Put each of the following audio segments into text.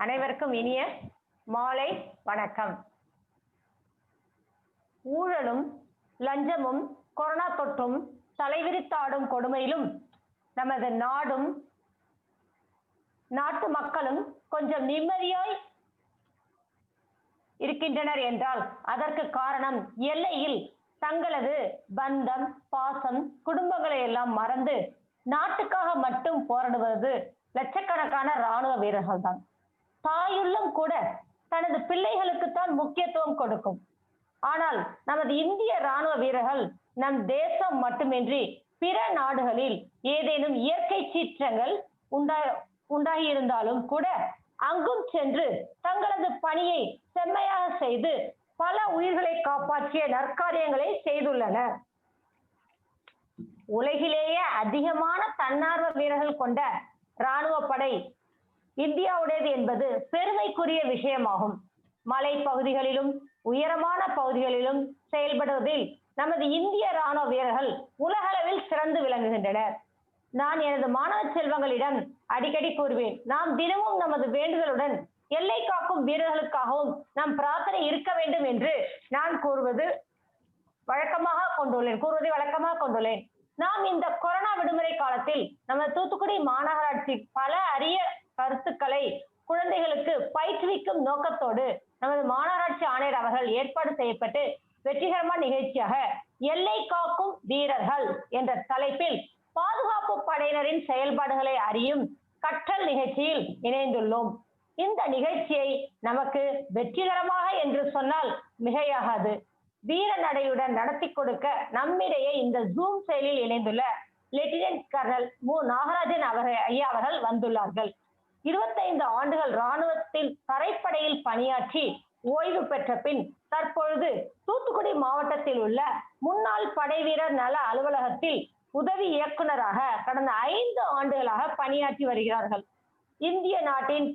அனைவருக்கும் இனிய மாலை வணக்கம். ஊழலும் லஞ்சமும் கொரோனா தொற்றும் தலைவிரித்தாடும் கொடுமையிலும் நமது நாடும் நாட்டு மக்களும் கொஞ்சம் நிம்மதியாய் இருக்கின்றனர் என்றால் அதற்கு காரணம் எல்லையில் தங்களது பந்தம் பாசம் குடும்பங்களை எல்லாம் மறந்து நாட்டுக்காக மட்டும் போராடுவது லட்சக்கணக்கான இராணுவ வீரர்கள் தான். தாயுள்ளம் கூட தனது பிள்ளைகளுக்குத்தான் முக்கியத்துவம் கொடுக்கும். ஆனால் நமது இந்திய இராணுவ வீரர்கள் நம் தேசம் மட்டுமின்றி பிற நாடுகளில் ஏதேனும் இயற்கை சீற்றங்கள் உண்டாகி இருந்தாலும் கூட அங்கும் சென்று தங்களது பணியை செம்மையாக செய்து பல உயிர்களை காப்பாற்றிய நற்காரியங்களை செய்துள்ளனர். உலகிலேயே அதிகமான தன்னார்வ வீரர்கள் கொண்ட இராணுவ படை இந்தியாவுடையது என்பது பெருமைக்குரிய விஷயமாகும். மலை பகுதிகளிலும் உயரமான பகுதிகளிலும் செயல்படுவதில் நமது இந்திய இராணுவ வீரர்கள் உலகளவில் சிறந்து விளங்குகின்றனர். நான் எனது மாணவ செல்வங்களிடம் அடிக்கடி கூறுவேன், நாம் தினமும் நமது வேண்டுதலுடன் எல்லை காக்கும் வீரர்களுக்காகவும் நம் பிரார்த்தனை இருக்க வேண்டும் என்று நான் கூறுவதை வழக்கமாக கொண்டுள்ளேன். நாம் இந்த கொரோனா விடுமுறை காலத்தில் நமது தூத்துக்குடி மாநகராட்சி பல அரிய கருத்துக்களை குழந்தைகளுக்கு பயிற்றுவிக்கும் நோக்கத்தோடு நமது மாநகராட்சி ஆணையர் அவர்கள் ஏற்பாடு செய்யப்பட்டு வெற்றிகரமான நிகழ்ச்சியாக எல்லை காக்கும் வீரர்கள் என்ற தலைப்பில் பாதுகாப்பு படையினரின் செயல்பாடுகளை அறியும் கற்றல் நிகழ்ச்சியில் இணைந்துள்ளோம். இந்த நிகழ்ச்சியை நமக்கு வெற்றிகரமாக என்று சொன்னால் மிகையாகாது. வீர நடையுடன் நடத்தி கொடுக்க நம்மிடையே இந்த ஜூம் செயலில் இணைந்துள்ள லெப்டினன்ட் கர்னல் மு நாகராஜன் ஐயா அவர்கள் வந்துள்ளார்கள். 25 ஆண்டுகள் இராணுவத்தில் தரைப்படையில் பணியாற்றி ஓய்வு பெற்ற பின் தற்பொழுது தூத்துக்குடி மாவட்டத்தில் உள்ள முன்னாள் படை வீரர் நல அலுவலகத்தில் உதவி இயக்குநராக கடந்த 5 ஆண்டுகளாக பணியாற்றி வருகிறார்கள். இந்திய நாட்டின்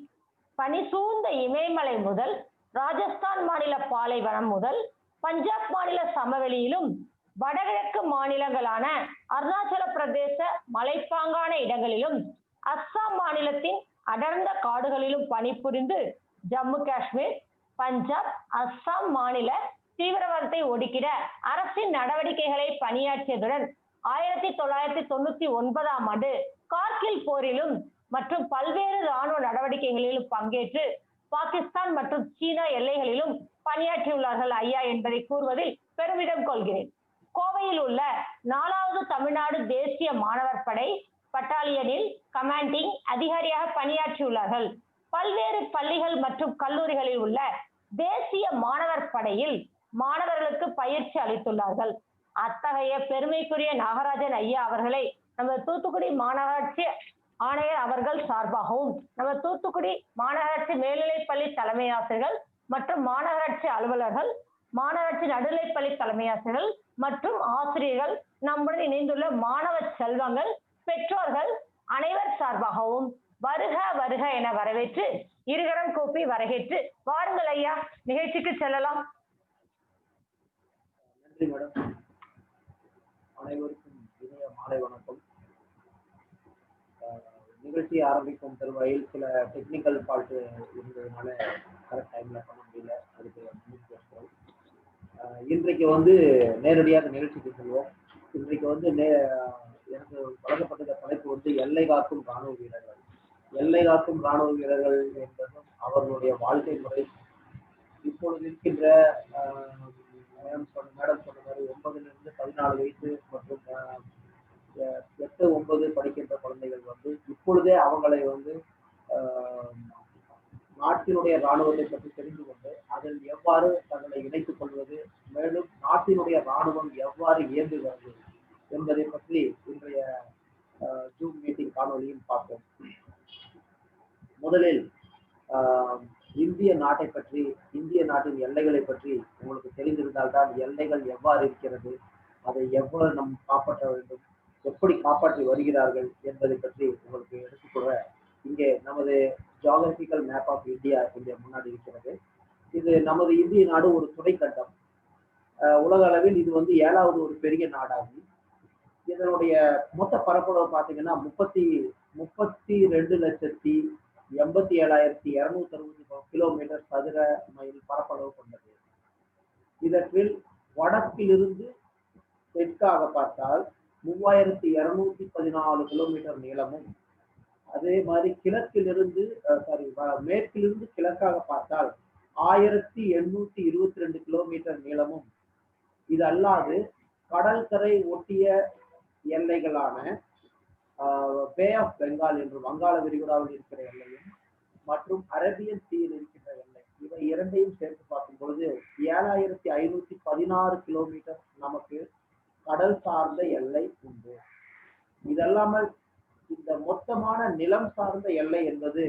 பனி சூழ்ந்த இமயமலை முதல் ராஜஸ்தான் மாநில பாலைவனம் முதல் பஞ்சாப் மாநில சமவெளியிலும் வடகிழக்கு மாநிலங்களான அருணாச்சல பிரதேச மலைப்பாங்கான இடங்களிலும் அஸ்ஸாம் மாநிலத்தின் அடர்ந்த காடுகளிலும் பணிபுரிந்து ஜம்மு காஷ்மீர் பஞ்சாப் அஸ்ஸாம் மாநில தீவிரவாதத்தை ஒடுக்கிட அரசின் நடவடிக்கைகளை பணியாற்றியதுடன் 1999ஆம் ஆண்டு கார்கில் போரிலும் மற்றும் பல்வேறு இராணுவ நடவடிக்கைகளிலும் பங்கேற்று பாகிஸ்தான் மற்றும் சீனா எல்லைகளிலும் பணியாற்றியுள்ளார்கள் ஐயா என்பதை கூறுவதில் பெருமிதம் கொள்கிறேன். கோவையில் உள்ள 4வது தமிழ்நாடு தேசிய மாணவர் படை பட்டாலியனில் கமாண்டிங் அதிகாரியாக பணியாற்றியுள்ளார்கள். பல்வேறு பள்ளிகள் மற்றும் கல்லூரிகளில் உள்ள தேசிய மாணவர் படையில் மாணவர்களுக்கு பயிற்சி அளித்துள்ளார்கள். அத்தகைய பெருமைக்குரிய நாகராஜன் ஐயா அவர்களை நமது தூத்துக்குடி மாநகராட்சி ஆணையர் அவர்கள் சார்பாகவும் நமது தூத்துக்குடி மாநகராட்சி மேல்நிலைப்பள்ளி தலைமை ஆசிரியர்கள் மற்றும் மாநகராட்சி அலுவலர்கள் மாநகராட்சி நடுநிலைப்பள்ளி தலைமை ஆசிரியர்கள் மற்றும் ஆசிரியர்கள் நம்முடன் இணைந்துள்ள மாணவ செல்வங்கள் பெற்றோர்கள் அனைவர் சார்பாகவும் வருக வருக என வரவேற்று இருகரம் கூப்பி வரவேற்று வாருங்கள் ஐயா, நிகழ்ச்சிக்கு செல்லலாம். நன்றி மேடம். அனைவருக்கும் இனிய மாலை வணக்கம். நிகழ்ச்சி ஆரம்பிக்கும் தருவாயில் சில டெக்னிக்கல் ஃபால்ட் இருந்ததுனால கரெக்ட் டைம்ல பண்ண முடியல. அதுக்கு பேசுகிறோம். இன்றைக்கு நேரடியாக நிகழ்ச்சிக்கு செல்வோம். இன்றைக்கு எனக்கு வழங்கப்பட்ட தலைப்பு எல்லை காக்கும் இராணுவ வீரர்கள். எல்லை காக்கும் இராணுவ வீரர்கள் என்பதும் அவர்களுடைய வாழ்க்கை முறை இப்பொழுது இருக்கின்ற மேடம் சொன்ன மாதிரி 9லிருந்து 14 வயசு மற்றும் 8, 9 படிக்கின்ற குழந்தைகள் இப்பொழுதே அவங்களை நாட்டினுடைய இராணுவத்தை பற்றி தெரிந்து கொண்டு அதில் எவ்வாறு தங்களை இணைத்துக் கொள்வது, மேலும் நாட்டினுடைய இராணுவம் எவ்வாறு இயங்குகிறது என்பதை பற்றி இன்றைய ஜூம் மீட்டிங் காணொலியில் பார்ப்போம். முதலில் இந்திய நாட்டை பற்றி, இந்திய நாட்டின் எல்லைகளை பற்றி உங்களுக்கு தெரிந்திருந்தால்தான் எல்லைகள் எவ்வாறு இருக்கிறது, அதை எவ்வாறு நாம் காப்பாற்ற வேண்டும், எப்படி காப்பாற்றி வருகிறார்கள் என்பதை பற்றி உங்களுக்கு எடுத்துக்கூட இங்கே நமது ஜியோகிராபிக்கல் மேப் ஆஃப் இந்தியா இங்கே முன்னாடி இருக்கிறது. இது நமது இந்திய நாடு ஒரு துணைக்கண்டம். உலக அளவில் இது 7வது ஒரு பெரிய நாடாகும். இதனுடைய மொத்த பரப்பளவு பார்த்தீங்கன்னா 32,00,000 87,260 கிலோமீட்டர் சதுர மைல் பரப்பளவு கொண்டது. இதற்கில் வடக்கிலிருந்து தெற்காக பார்த்தால் 3214 கிலோமீட்டர் நீளமும், அதே மாதிரி கிழக்கிலிருந்து மேற்கிலிருந்து கிழக்காக பார்த்தால் 1822 கிலோமீட்டர் நீளமும், இது அல்லாது கடற்கரை ஒட்டிய எல்லைகளான பே ஆஃப் பெங்கால் என்று வங்காள விரிகுடாவில் இருக்கிற எல்லையும் மற்றும் அரேபியன் சீயில் இருக்கின்ற எல்லை, இவை இரண்டையும் சேர்த்து பார்க்கும் பொழுது 7516 கிலோமீட்டர் நமக்கு கடல் சார்ந்த எல்லை உண்டு. இதல்லாமல் இந்த மொத்தமான நிலம் சார்ந்த எல்லை என்பது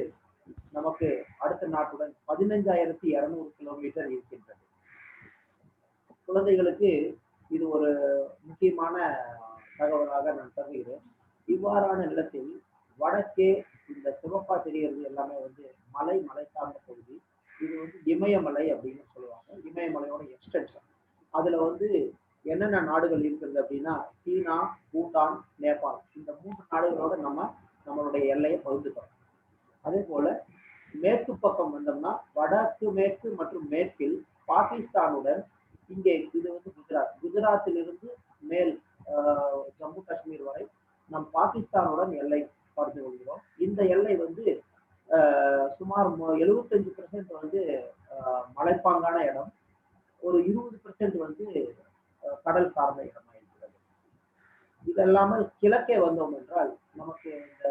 நமக்கு அடுத்த நாட்டுடன் 15,200 கிலோமீட்டர் இருக்கின்றது. குழந்தைகளுக்கு இது ஒரு முக்கியமான தகவலாக நான் தருகிறேன். இவ்வாறான நிலத்தில் வடக்கே இந்த சிவப்பா தெரிகிறது எல்லாமே வந்து மலை சார்ந்த பகுதி. இது வந்து இமயமலை அப்படின்னு சொல்லுவாங்க. இமயமலையோட எக்ஸ்டென்ஷன். அதுல வந்து என்னென்ன நாடுகள் இருக்கிறது அப்படின்னா சீனா, பூட்டான், நேபாள், இந்த 3 நாடுகளோட நம்மளுடைய எல்லையை பகிர்ந்துக்கிறோம். அதே போல மேற்கு பக்கம் வந்தோம்னா வடக்கு மேற்கு மற்றும் மேற்கில் பாகிஸ்தானுடன், இங்கே இது வந்து குஜராத்திலிருந்து மேல் ஜம்மு காஷ்மீர் வரை நம் பாகிஸ்தானுடன் எல்லை பகிர்ந்து கொள்கிறோம். இந்த எல்லை வந்து சுமார் 75% வந்து மலைப்பாங்கான இடம், ஒரு 20% வந்து கடல் சார்ந்த இடமா இருக்கிறது. இதல்லாமல் கிழக்கே வந்தோம் என்றால் நமக்கு இந்த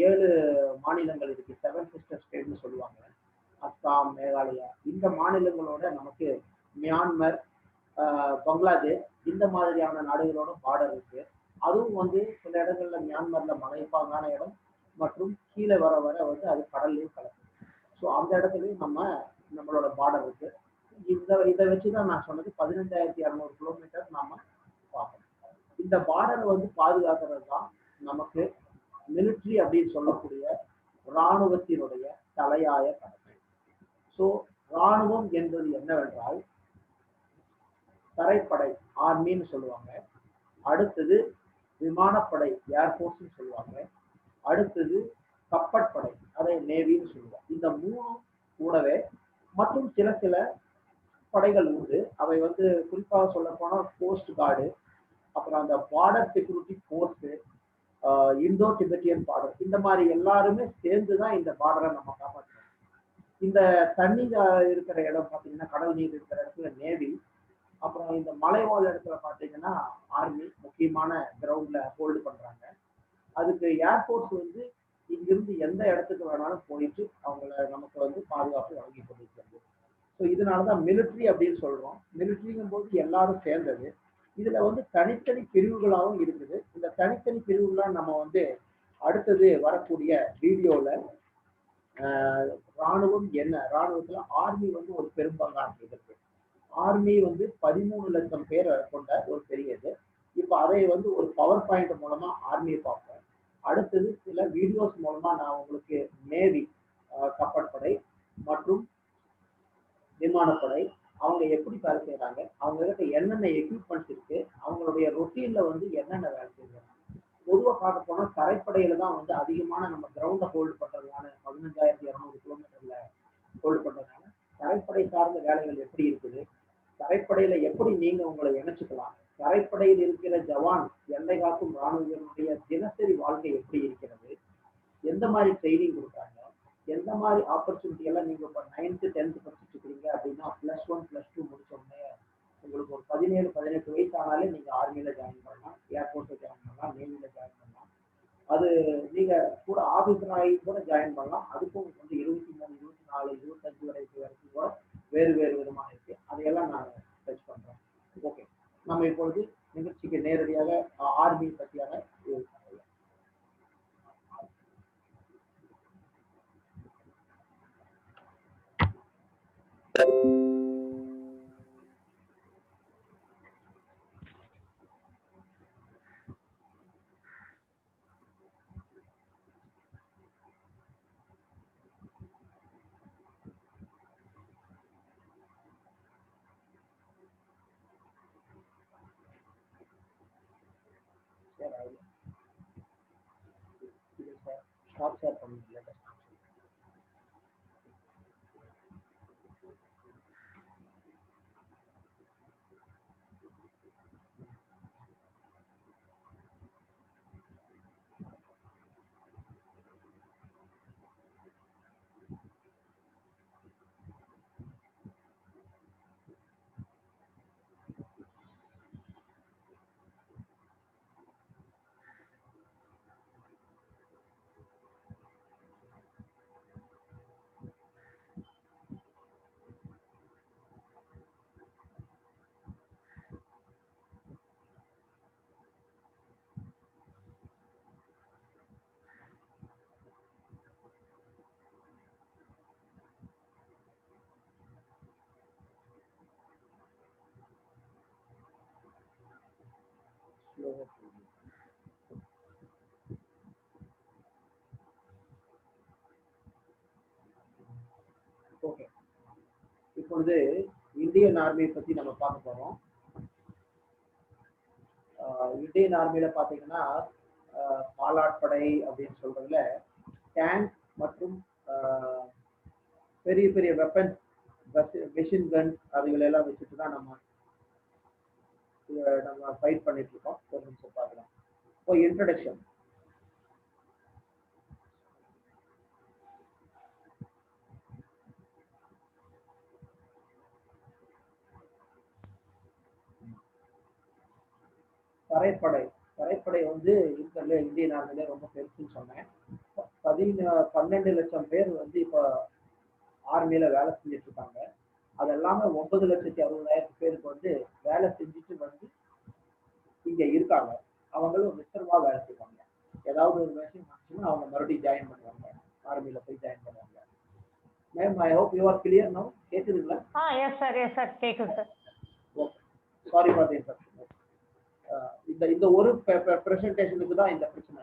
7 மாநிலங்கள் இருக்கு, 7 சிஸ்டர் ஸ்டேட்னு சொல்லுவாங்க. அஸ்ஸாம், மேகாலயா, இந்த மாநிலங்களோட நமக்கு மியான்மர், பங்களாதேஷ், இந்த மாதிரியான நாடுகளோட பார்டர் இருக்கு. அதுவும் வந்து சில இடங்கள்ல மியான்மர்ல மலைப்பாங்கான இடம் மற்றும் கீழே வர வந்து அது கடல்லையும் கலக்குது. ஸோ அந்த இடத்துலையும் நம்மளோட பார்டர் இருக்கு. இதை வச்சுதான் நான் சொன்னது 15,200 கிலோமீட்டர் நாம பார்க்கணும். இந்த பார்டரை வந்து பாதுகாக்கிறது தான் நமக்கு மிலிட்ரி அப்படின்னு சொல்லக்கூடிய இராணுவத்தினுடைய தலையாய கடமை. ஸோ இராணுவம் என்பது என்னவென்றால் தரைப்படை, ஆர்மின்னு சொல்லுவாங்க. அடுத்தது விமானப்படை, ஏர்போர்ட்ஸ்ன்னு சொல்லுவாங்க. அடுத்தது கப்பற்படை, அதை நேவின்னு சொல்லுவாங்க. இந்த 3 கூடவே மற்றும் சில படைகள் உண்டு. அவை வந்து குறிப்பாக சொல்ல போனா கோஸ்ட் கார்டு, அப்புறம் அந்த பார்டர் செக்யூரிட்டி போர்ஸ், இந்தோ டிபெட்டியன் பார்டர், இந்த மாதிரி எல்லாருமே சேர்ந்துதான் இந்த பார்டரை நம்ம காப்பாற்றணும். இந்த தண்ணி இருக்கிற இடம் பார்த்தீங்கன்னா, கடல் நீர் இருக்கிற இடத்துல நேவி, அப்புறம் இந்த மலைவாழ் இடத்துல பார்த்தீங்கன்னா ஆர்மி முக்கியமான கிரவுண்ட்ல ஹோல்டு பண்றாங்க. அதுக்கு ஏர்போர்ட்ஸ் வந்து இங்கிருந்து எந்த இடத்துக்கு வேணாலும் போயிட்டு அவங்கள நமக்கு வந்து பாதுகாப்பு வழங்கி கொண்டிருக்கிறது. ஸோ இதனாலதான் மிலிட்ரி அப்படின்னு சொல்றோம். மிலிட்ரிங்கும் போது எல்லாரும் சேர்ந்தது. இதுல வந்து தனித்தனி பிரிவுகளாகவும் இருக்குது. இந்த தனித்தனி பிரிவுகளாக நம்ம வந்து அடுத்தது வரக்கூடிய வீடியோல இராணுவம் என்ன, இராணுவத்துல ஆர்மி வந்து ஒரு பெரும்பங்கான இருக்கு. ஆர்மி வந்து 13 லட்சம் பேர் கொண்ட ஒரு பெரியது. இப்ப அதை வந்து ஒரு பவர் பாயிண்ட் மூலமா ஆர்மியை பார்ப்போம். அடுத்தது சில வீடியோஸ் மூலமா நான் உங்களுக்கு நேவி, கப்பற்படை மற்றும் விமானப்படை அவங்க எப்படி வேலை செய்யறாங்க, அவங்க கிட்ட என்னென்ன எக்யூப்மெண்ட்ஸ் இருக்கு, அவங்களுடைய ரொட்டீன்ல வந்து என்னென்ன வேலை செய்யறாங்க. பொதுவாக பார்க்க போனா தரைப்படையில தான் வந்து அதிகமான நம்ம கிரவுண்டை ஹோல்டு பண்றதுனால 15,200 கிலோமீட்டர்ல ஹோல்டு பண்றதுனால தரைப்படை சார்ந்த வேலைகள் எப்படி இருக்குது, தரைப்படையில எப்படி நீங்க உங்களை இணைச்சுக்கலாம், தரைப்படையில் இருக்கிற ஜவான், எல்லை காக்கும் இராணுவத்தினுடைய தினசரி வாழ்க்கை எப்படி இருக்கிறது, எந்த மாதிரி ட்ரைனிங் கொடுக்குறாங்க, எந்த மாதிரி ஆப்பர்ச்சுனிட்டி எல்லாம் நீங்க இப்போ 9th 10th படிச்சுட்டு இருக்கிறீங்க அப்படின்னா +1 +2 முடிச்சோடனே உங்களுக்கு ஒரு 17-18 வயசு ஆனாலே நீங்க ஆர்மியில ஜாயின் பண்ணலாம், ஏர்போர்ட்ல ஜாயின் பண்ணலாம், நேவில ஜாயின் பண்ணலாம். அது நீங்க கூட ஆபீசராகி கூட ஜாயின் பண்ணலாம். அதுக்கும் வந்து 23, 24, 25 வரைக்கும் கூட வேறு விதமாக இருக்கு. அதையெல்லாம் நான் டச் பண்றேன். ஓகே, நம்ம இப்பொழுது நிகழ்ச்சிக்கு நேரடியாக ஆர்மி பற்றியான ஸ்டாப் ஷேர் பண்ணுங்க. இப்பொழுது இந்தியன் ஆர்மியை பத்தி நம்ம பார்க்க போறோம். இந்தியன் ஆர்மியில பாத்தீங்கன்னா பாலாட்படை அப்படின்னு சொல்றதுல டேங்க் மற்றும் பெரிய பெரிய வெப்பன்ஸ், மெஷின் கன் அதுகளெல்லாம் வச்சுட்டு தான் நம்ம ஃபைட் பண்ணிட்டு இருக்கோம். ஒரு நிமிஷம் பார்க்கலாம். இப்போ இன்ட்ரடக்ஷன். தரைப்படை வந்து இருக்கிறதுல இந்தியன் ஆர்மியில ரொம்ப பெருசுன்னு சொன்னேன். 12 லட்சம் பேர் வந்து இப்போ ஆர்மியில வேலை செஞ்சுட்டு இருக்காங்க. அது எல்லாமே 9,60,000 பேருக்கு வந்து வேலை செஞ்சுட்டு வந்து இங்க இருக்காங்க. அவங்களும் ரிசர்வா வேலை செய்வாங்க. ஏதாவது ஒரு விஷயம் ஆச்சுன்னா அவங்க மறுபடியும் ஜாயின் பண்ணுவாங்க, ஆர்மியில போய் ஜாயின் பண்ணுவாங்க. Ma'am, I hope you are clear now. கேக்குதுங்களா? எஸ் சார் கேக்குது sir. Okay, sorry for the interruption. இந்த ஒரு பிரசன்டேஷனுக்கு தான் இந்த பிரச்சனை.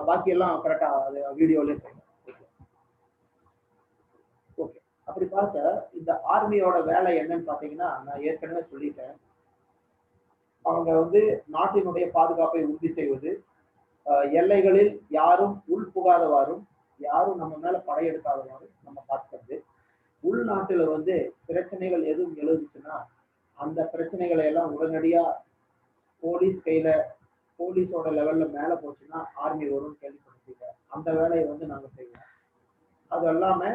பாக்கி எல்லாம் கரெக்டா வீடியோல செய்யணும். ஓகே, அப்படி பார்த்த இந்த ஆர்மியோட வேலை என்னன்னு பாத்தீங்கன்னா, நான் ஏற்கனவே சொல்லிட்டேன். அவங்க வந்து நாட்டினுடைய பாதுகாப்பை உறுதி செய்வது, எல்லைகளில் யாரும் உள்புகாதவாறும் யாரும் நம்ம மேல படையெடுக்காதவாறும் நம்ம பார்க்கிறது. உள்நாட்டுல வந்து பிரச்சனைகள் எதுவும் எழுதுச்சுன்னா அந்த பிரச்சனைகளை எல்லாம் உடனடியா போலீஸ் கையில, போலீஸோட லெவல்ல மேல போச்சுன்னா ஆர்மி வரும்னு கேள்விப்பட்டிருக்கீங்க. அந்த வேலையை வந்து நாங்க செய்வோம். அது எல்லாமே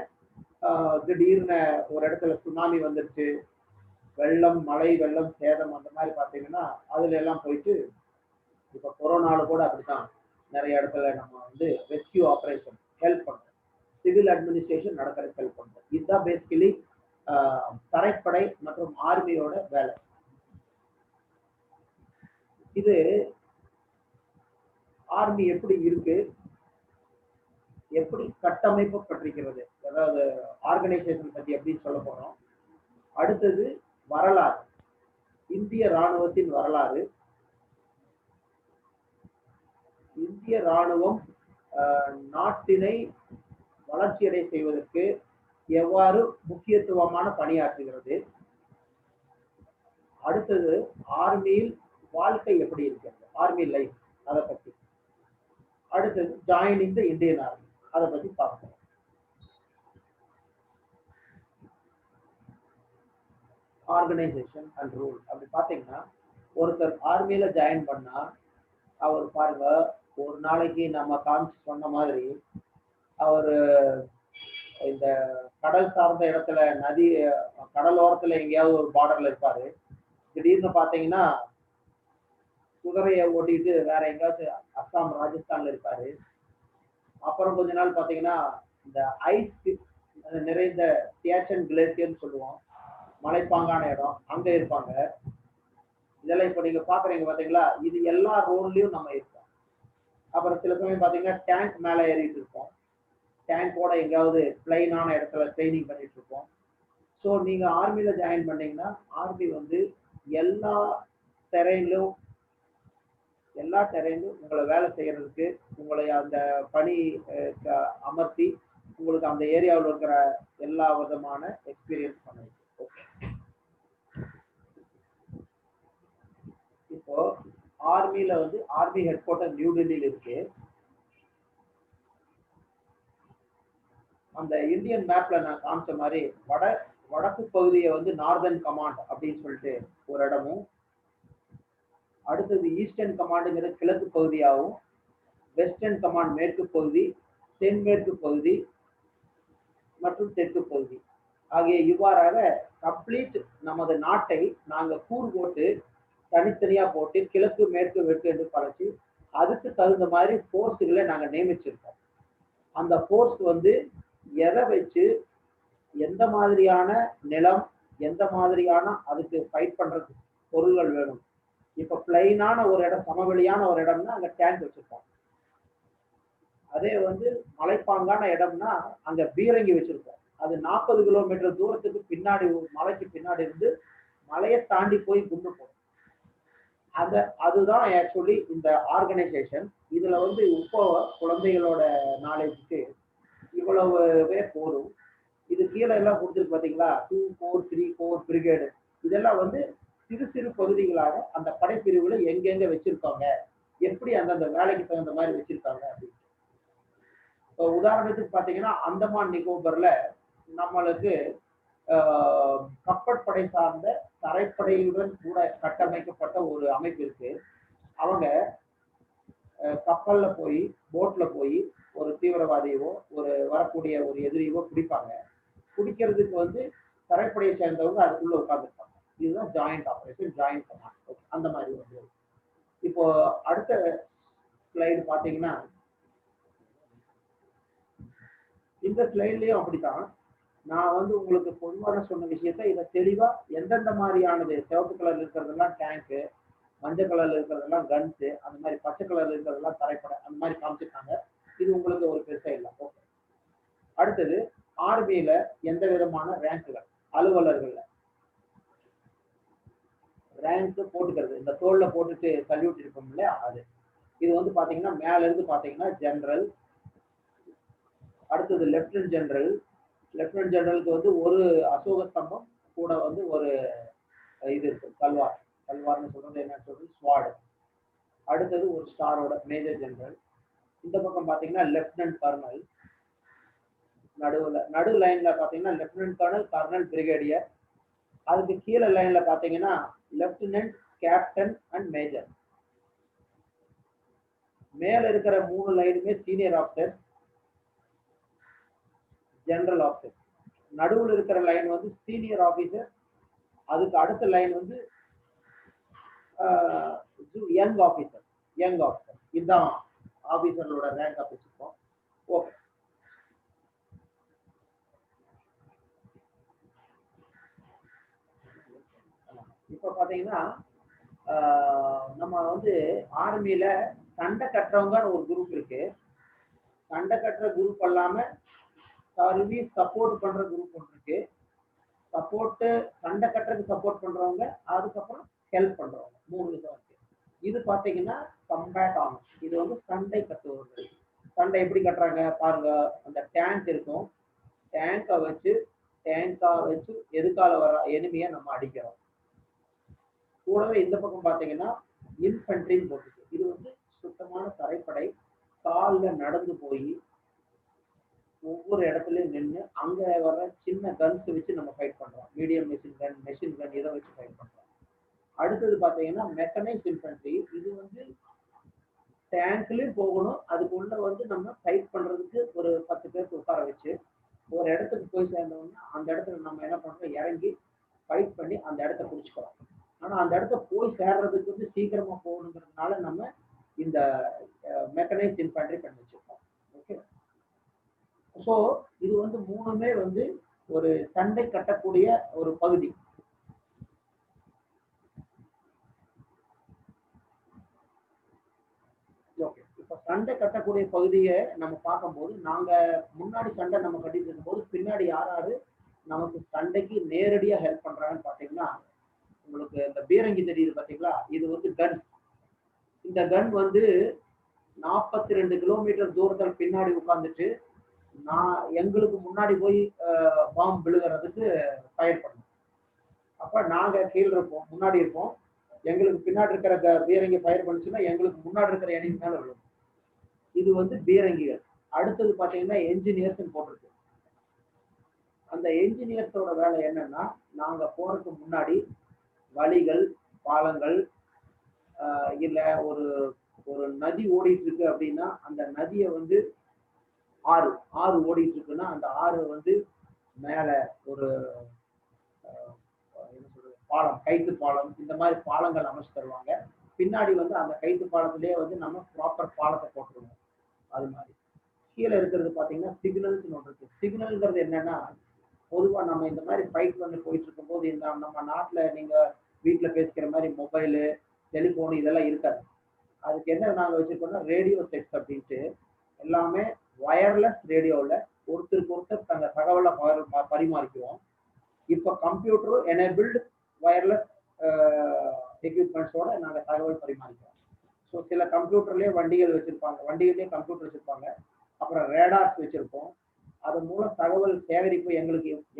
திடீர்னு ஒரு இடத்துல சுனாமி வந்துருச்சு, வெள்ளம், மழை வெள்ளம், சேதம் அந்த மாதிரி பார்த்தீங்கன்னா அதுல எல்லாம் போயிட்டு, இப்போ கொரோனால கூட அப்படித்தான் நிறைய இடத்துல நம்ம வந்து ரெஸ்கியூ ஆபரேஷன் ஹெல்ப் பண்றோம், சிவில் அட்மினிஸ்ட்ரேஷன் நடக்கிறதுக்கு ஹெல்ப் பண்றோம். இதுதான் பேசிக்கலி தரைப்படை மற்றும் ஆர்மியோட வேலை. இது ஆர்மி எப்படி இருக்கு, எப்படி கட்டமைக்கப்பட்டிருக்கிறது, அதாவது ஆர்கனைசேஷன் பத்தி எப்படி சொல்ல போறோம். அடுத்தது வரலாறு, இந்திய ராணுவத்தின் வரலாறு. இந்திய ராணுவம் நாட்டினை வளர்ச்சியடை செய்வதற்கு எவ்வாறு முக்கியத்துவமான பணியாற்றுகிறது. அடுத்தது ஆர்மியில் வாழ்க்கை எப்படி இருக்கிறது, ஆர்மி லைஃப், அதை பத்தி. அடுத்தது ஜாயினிங் த இந்தியன் ஆர்மி, அதை பத்தி பார்ப்போம். ஆர்கனைசேஷன் அண்ட் ரூல் அப்படி பாத்தீங்கன்னா, ஒருத்தர் ஆர்மியில ஜாயின் பண்ணா அவர் பாருங்க, ஒரு நாளைக்கு நம்ம காமிச்சு சொன்ன மாதிரி அவர் இந்த கடல் சார்ந்த இடத்துல, நதி கடலோரத்துல எங்கேயாவது ஒரு பார்டர்ல இருப்பாரு. திடீர்னு பாத்தீங்கன்னா குதிரையை ஓட்டிட்டு வேற எங்கேயாச்சும் அஸ்ஸாம், ராஜஸ்தான்ல இருப்பாரு. அப்புறம் கொஞ்ச நாள் பாத்தீங்கன்னா இந்த ஐஸ் நிறைந்த சியாச்சன் கிளேசியர்னு சொல்லுவோம், மலைப்பாங்கான இடம், அங்க இருப்பாங்க. இதெல்லாம் இப்ப நீங்க பாக்குறீங்க பாத்தீங்களா, இது எல்லா ரோட்லயும் நம்ம இருப்போம். அப்புறம் சில சமயம் பாத்தீங்கன்னா டேங்க் மேல ஏறிட்டு இருப்போம், டேங்கோட எங்கேயாவது பிளைனான இடத்துல ட்ரைனிங் பண்ணிட்டு இருப்போம். ஸோ நீங்க ஆர்மியில ஜாயின் பண்ணீங்கன்னா ஆர்மி வந்து எல்லா டெரைன்லும் உங்களை வேலை செய்யறதுக்கு, உங்களை அந்த பணி அமர்த்தி உங்களுக்கு அந்த ஏரியாவில் இருக்கிற எல்லா விதமான எக்ஸ்பீரியன்ஸ் பண்ணுது. ஓகே, இப்போ ஆர்மியில வந்து ஆர்மி ஹெட் குவார்டர் நியூ டெல்லியில இருக்கு. அந்த இந்தியன் மேப்ல நான் காமிச்ச மாதிரி வடக்கு பகுதியை வந்து நார்தர்ன் கமாண்ட் அப்படின்னு சொல்லிட்டு ஒரு இடமும், அடுத்தது ஈஸ்டர்ன் கமாண்டுங்கிற கிழக்கு பகுதியாகவும், வெஸ்டர்ன் கமாண்ட் மேற்கு பகுதி, தென்மேற்கு பகுதி மற்றும் தெற்கு பகுதி ஆகிய இவ்வாறாக கம்ப்ளீட் நமது நாட்டை நாங்க கூறு போட்டு தனித்தனியா போட்டு கிழக்கு மேற்கு வெற்கு என்று பழச்சி அதுக்கு தகுந்த மாதிரி போர்ஸுகளை நாங்க நியமிச்சிருக்கோம். அந்த போர்ஸ் வந்து எதை வச்சு, எந்த மாதிரியான நிலம், எந்த மாதிரியான அதுக்கு ஃபைட் பண்றது பொருள்கள் வேணும். இப்ப பிளைனான ஒரு இடம், சமவெளியான ஒரு இடம்னா அங்க டேங்க் வச்சிருக்கோம். அதே வந்து மலைப்பாங்கான இடம்னா அங்க பீரங்கி வச்சிருக்கோம். அது 40 கிலோமீட்டர் தூரத்துக்கு பின்னாடி, மலைக்கு பின்னாடி இருந்து மலையை தாண்டி போய் குண்டு போடும். அதுதான் ஆக்சுவலி இந்த ஆர்கனைசேஷன். இதுல வந்து இப்போ குழந்தைகளோட நாலேஜுக்கு இவ்வளவுவே போதும். இது கீழே எல்லாம் கொடுத்துருக்கு பாத்தீங்களா, 2 4 3 4 பிரிகேடு. இதெல்லாம் வந்து சிறு சிறு பகுதிகளாக அந்த படைப்பிரிவுல எங்கெங்க வச்சிருக்காங்க, எப்படி அந்தந்த வேலைக்கு தகுந்த மாதிரி வச்சிருக்காங்க அப்படின்னு. இப்போ உதாரணத்துக்கு பாத்தீங்கன்னா அந்தமான் நிக்கோபர்ல நம்மளுக்கு கப்பற்படை சார்ந்த தரைப்படையுடன் கூட கட்டமைக்கப்பட்ட ஒரு அமைப்பு இருக்கு. அவங்க கப்பல்ல போய் போட்ல போய் ஒரு தீவிரவாதியவோ ஒரு வரக்கூடிய ஒரு எதிரியவோ பிடிப்பாங்க. பிடிக்கிறதுக்கு வந்து தரைப்படையை சேர்ந்தவங்க அதுக்குள்ள உட்கார்ந்துருப்பாங்க. இதுதான் ஜாயிண்ட் ஆபரேஷன், ஜாயிண்ட் கமாண்ட். அந்த மாதிரி வந்து இப்போ அடுத்த ஸ்லைடு பாத்தீங்கன்னா இந்த ஸ்லைட்லயும் அப்படித்தான். நான் வந்து உங்களுக்கு பொதுவாக சொன்ன விஷயத்த இதை தெளிவா எந்தெந்த மாதிரியானது, சிவப்பு கலர்ல இருக்கிறதெல்லாம் டேங்க்கு, மஞ்சள் கலர்ல இருக்கிறதெல்லாம் கன்ஸு, அந்த மாதிரி பச்சை கலர்ல இருக்கிறதெல்லாம் தரைப்படை, அந்த மாதிரி காமிச்சிருக்காங்க. இது உங்களுக்கு ஒரு பெருசா இல்லை. ஓகே. அடுத்தது ஆர்மியில எந்த விதமான ரேங்க்குகள், அலுவலர்கள்ல ரேங்க் போட்டுக்கிறது, இந்த தோல்ல போட்டுட்டு சல்யூட் இருப்போம் இல்லையா, அது. இது வந்து பாத்தீங்கன்னா மேல இருந்து பாத்தீங்கன்னா ஜெனரல், அடுத்தது லெப்டினன்ட் ஜெனரல். லெப்டினன்ட் ஜெனரலுக்கு வந்து ஒரு அசோக ஸ்தம்பம் கூட வந்து ஒரு இது இருக்கு, தல்வார். தல்வார்னு சொல்றது என்ன சொல்றது, ஸ்வாடு. அடுத்தது ஒரு ஸ்டாரோட மேஜர் ஜெனரல். இந்த பக்கம் பாத்தீங்கன்னா லெப்டினன்ட் கர்னல். நடு லைன்ல பாத்தீங்கன்னா லெப்டினன்ட் கர்னல், கர்னல், பிரிகேடியர். அதுக்கு கீழே லைன்ல பாத்தீங்கன்னா லெப்டினன்ட், கேப்டன் அண்ட் மேஜர். மேல இருக்கிற 3 லைனுமே சீனியர் ஆஃபீஸர், ஜெனரல் ஆஃபீஸர். நடுவில் இருக்கிற லைன் வந்து சீனியர் ஆஃபீஸர். அதுக்கு அடுத்த லைன் வந்து யங் ஆஃபீஸர். யங் ஆஃபீஸர் இதுதான் ஆஃபீஸர்களோட ரேங்க் வச்சிருக்கோம். ஓகே. இப்ப பாத்தீங்கன்னா நம்ம வந்து ஆர்மியில சண்டை கட்டுறவங்கன்னு ஒரு குரூப் இருக்கு. சண்டை கட்டுற குரூப் இல்லாம சர்வீஸ் சப்போர்ட் பண்ற குரூப் ஒன்று இருக்கு. சப்போர்ட், சண்டை கட்டுறதுக்கு சப்போர்ட் பண்றவங்க, அதுக்கப்புறம் ஹெல்ப் பண்றவங்க, 3 விதம் இருக்கு. இது பாத்தீங்கன்னா கம்பேட் ஆகும். இது வந்து சண்டை கட்டுவர்கள். சண்டை எப்படி கட்டுறாங்க பாருங்க. அந்த டேங்க் இருக்கும், டேங்கை வச்சு எதுக்கால வர எனிமியை நம்ம அடிக்கிறோம். கூடவே இந்த பக்கம் பாத்தீங்கன்னா இன்ஃபென்ட்ரின்னு போட்டுருக்கு. இது வந்து சுத்தமான தரைப்படை. காலில் நடந்து போய் ஒவ்வொரு இடத்துலயும் நின்று அங்க வர சின்ன கன்ஸ் வச்சு நம்ம ஃபைட் பண்றோம். மீடியம் மெஷின் கன் இதை வச்சு ஃபைட் பண்றோம். அடுத்தது பாத்தீங்கன்னா மெக்கனைஸ்ட் இன்ஃபென்ட்ரி. இது வந்து டேங்க்லயும் போகணும், அதுக்குள்ள வந்து நம்ம ஃபைட் பண்றதுக்கு ஒரு 10 பேருக்கு உட்கார வச்சு ஒரு இடத்துக்கு போய் சேர்ந்தோம்னா அந்த இடத்துல நம்ம என்ன பண்றோம், இறங்கி ஃபைட் பண்ணி அந்த இடத்த பிடிச்சிக்கிறோம். ஆனா அந்த இடத்த போய் சேர்றதுக்கு வந்து சீக்கிரமா போகணுங்கிறதுனால நம்ம இந்த மெக்கனைஸ்ட் இன்ஃபென்ட்ரி பண்ணி வச்சிருக்கோம். ஓகே. ஸோ இது வந்து 3மே வந்து ஒரு சண்டை கட்டக்கூடிய ஒரு பகுதி. ஓகே. இப்ப சண்டை கட்டக்கூடிய பகுதியை நம்ம பார்க்கும்போது, நாங்க முன்னாடி சண்டை நம்ம கட்டிட்டு இருக்கும்போது பின்னாடி யாராரு நமக்கு சண்டைக்கு நேரடியா ஹெல்ப் பண்றாங்கன்னு பாத்தீங்கன்னா, உங்களுக்கு இந்த பீரங்கி தெரியுது பாத்தீங்களா, இது வந்து கன். இந்த கன் வந்து 42 கிலோமீட்டர் தூரத்தில் பின்னாடி உட்கார்ந்துட்டு எங்களுக்கு முன்னாடி போய் பாம்பு விழுகிறதுக்கு ஃபயர் பண்ணோம். அப்ப நாங்க கீழே இருப்போம், முன்னாடி இருப்போம். எங்களுக்கு பின்னாடி இருக்கிற பீரங்கி ஃபயர் பண்ணுச்சுன்னா எங்களுக்கு முன்னாடி இருக்கிற எனிமி மேல விழும். இது வந்து பீரங்கிகள். அடுத்தது பாத்தீங்கன்னா என்ஜினியர்ஸ் போட்டிருக்கு. அந்த என்ஜினியர்ஸோட வேலை என்னன்னா, நாங்க போறதுக்கு முன்னாடி வழிகள், பாலங்கள், இல்ல ஒரு ஒரு நதி ஓடிட்டு இருக்கு அப்படின்னா அந்த நதியை வந்து ஆறு ஓடிட்டு இருக்குன்னா அந்த ஆறு வந்து மேல ஒரு என்ன சொல்றது, பாலம், கைத்து பாலம், இந்த மாதிரி பாலங்கள் அமைச்சு தருவாங்க. பின்னாடி வந்து அந்த கைத்து பாலத்திலேயே வந்து நம்ம ப்ராப்பர் பாலத்தை போட்டுருவோம். அது மாதிரி கீழே இருக்கிறது பாத்தீங்கன்னா சிக்னல்ஸ் ஒன்று இருக்கு. சிக்னல்ங்கிறது என்னன்னா, பொதுவா நம்ம இந்த மாதிரி ஃபைட் பண்ணி போயிட்டு இருக்கும் போது இந்த நம்ம நாட்டுல நீங்க வீட்டுல பேசிக்கிற மாதிரி மொபைலு, டெலிபோன் இதெல்லாம் இருக்காது. அதுக்கு என்ன நாங்க வச்சிருக்கோம்னா ரேடியோ செட்ஸ் அப்படின்ட்டு எல்லாமே வயர்லெஸ் ரேடியோவில் ஒருத்தருக்கு ஒருத்தர் தங்க தகவலை பரிமாறிக்குவோம். இப்போ கம்ப்யூட்டர் எனேபிள்டு வயர்லெஸ் எக்யூப்மெண்ட்ஸோட நாங்கள் தகவல் பரிமாறிக்குவோம். ஸோ சில கம்ப்யூட்டர்லேயே வண்டிகள் வச்சிருப்பாங்க, வண்டிகள்லேயே கம்ப்யூட்டர் வச்சிருப்பாங்க. அப்புறம் ரேடார்ஸ் வச்சிருப்போம். அதன் மூலம் தகவல் சேகரிப்பு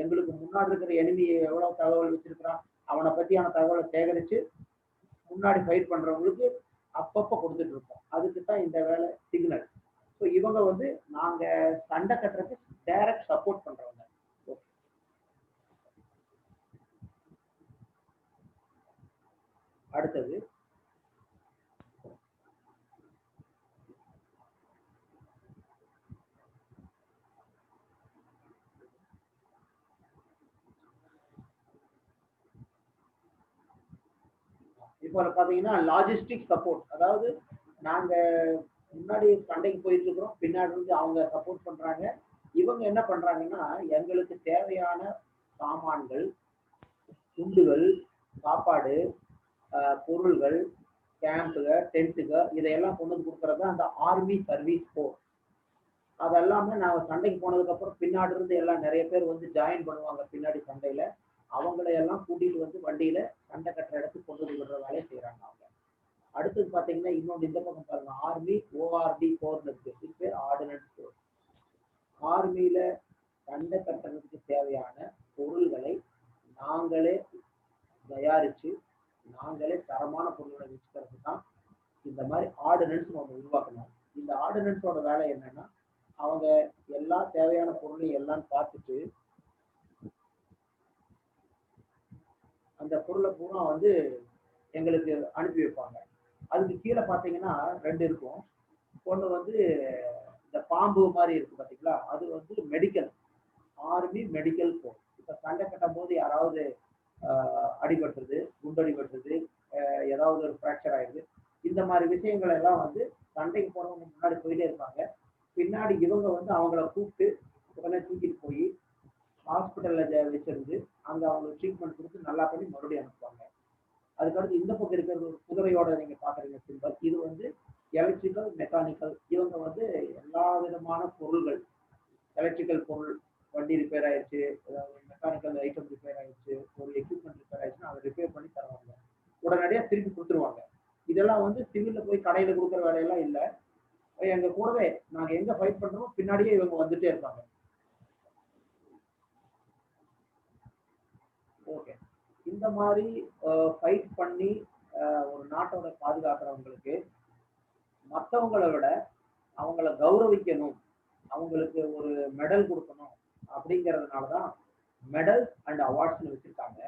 எங்களுக்கு முன்னாடி இருக்கிற எனிமி எவ்வளவு தகவல் வச்சிருக்கிறான் அவனை பத்தியான தகவலை சேகரிச்சு முன்னாடி ஃபைட் பண்றவங்களுக்கு அப்பப்ப கொடுத்துட்டு இருக்கோம். அதுக்கு தான் இந்த வேலை சிக்னல். ஸோ இவங்க வந்து நாங்க சண்டை கட்டுறதுக்கு டைரக்ட் சப்போர்ட் பண்றவங்க. அடுத்தது இப்போ பாத்தீங்கன்னா லாஜிஸ்டிக் சப்போர்ட். அதாவது நாங்க முன்னாடி சண்டைக்கு போயிட்டு இருக்கிறோம், பின்னாடி இருந்து அவங்க சப்போர்ட் பண்றாங்க. இவங்க என்ன பண்றாங்கன்னா எங்களுக்கு தேவையான சாமான்கள், துண்டுகள், சாப்பாடு, பொருள்கள், கேம்புக, டென்ட்டுக இதையெல்லாம் கொண்டு வந்து கொடுக்கறது அந்த ஆர்மி சர்வீஸ் ஃபோர்ஸ். அதெல்லாமே நான் சண்டைக்கு போனதுக்கு அப்புறம் பின்னாடி இருந்து எல்லாம் நிறைய பேர் வந்து ஜாயின் பண்ணுவாங்க பின்னாடி சண்டையில. அவங்களையெல்லாம் கூட்டிட்டு வந்து வண்டியில சண்டை கட்டுற இடத்துக்கு கொண்டு வந்து விடுற வேலையை செய்யறாங்க அவங்க. அடுத்தது பாத்தீங்கன்னா இன்னொன்று இந்த பக்கம் பாருங்க, ஆர்மி ஓஆர்டி போர்னு இருக்கு. இது பேர் ஆர்டினன்ஸ் போர். ஆர்மியில சண்டை கட்டுறதுக்கு தேவையான பொருள்களை நாங்களே தயாரிச்சு நாங்களே தரமான பொருள்களை வச்சுக்கிறது தான் இந்த மாதிரி ஆர்டினன்ஸ் நம்ம உருவாக்கணும். இந்த ஆர்டினன்ஸோட வேலை என்னன்னா அவங்க எல்லா தேவையான பொருளையும் எல்லாம் பார்த்துட்டு அந்த பொருளை பூரா வந்து எங்களுக்கு அனுப்பி வைப்பாங்க. அதுக்கு கீழே பார்த்தீங்கன்னா 2 இருக்கும். ஒன்று வந்து இந்த பாம்பு மாதிரி இருக்கு பார்த்தீங்களா, அது வந்து மெடிக்கல், ஆர்மி மெடிக்கல் போர்ஸ். இப்போ சண்டை கட்டும் போது யாராவது அடிபட்டுருது, குண்டடிபட்டுருது, ஏதாவது ஒரு ஃப்ராக்சர் ஆயிடுது, இந்த மாதிரி விஷயங்கள் எல்லாம் வந்து சண்டைக்கு போனவங்க முன்னாடி போயிட்டே இருப்பாங்க. பின்னாடி இவங்க வந்து அவங்கள கூப்பிட்டு உடனே தூக்கிட்டு போய் ஹாஸ்பிட்டலில் வச்சிருந்து அங்கே அவங்களுக்கு ட்ரீட்மெண்ட் கொடுத்து நல்லா பண்ணி மறுபடியும் அனுப்புவாங்க. அதுக்கடுத்து இந்த பக்கம் இருக்கிறது ஒரு குதிரையோட நீங்க பாக்குறீங்க சிம்பல். இது வந்து எலக்ட்ரிக்கல், மெக்கானிக்கல். இவங்க வந்து எல்லா விதமான பொருள்கள், எலக்ட்ரிக்கல் பொருள், வண்டி ரிப்பேர் ஆயிடுச்சு, மெக்கானிக்கல் ஐட்டம் ரிப்பேர் ஆயிடுச்சு, ஒரு எக்யூப்மெண்ட் ரிப்பேர் ஆயிடுச்சுன்னா அதை ரிப்பேர் பண்ணி தருவாங்க, உடனடியா திருப்பி கொடுத்துருவாங்க. இதெல்லாம் வந்து சிவில்ல போய் கடையில கொடுக்குற வேலையெல்லாம் இல்லை. எங்க கூடவே நாங்க எங்க ஃபைட் பண்றோமோ பின்னாடியே இவங்க வந்துட்டே இருப்பாங்க. ஓகே, இந்த மாதிரி ஃபைட் பண்ணி ஒரு நாட்டோட பாதுகாக்கிறவங்களுக்கு மற்றவங்களை விட அவங்கள கௌரவிக்கணும், அவங்களுக்கு ஒரு மெடல் கொடுக்கணும் அப்படிங்கிறதுனாலதான் மெடல் அண்ட் அவார்ட்ஸ்னு வச்சிருக்காங்க.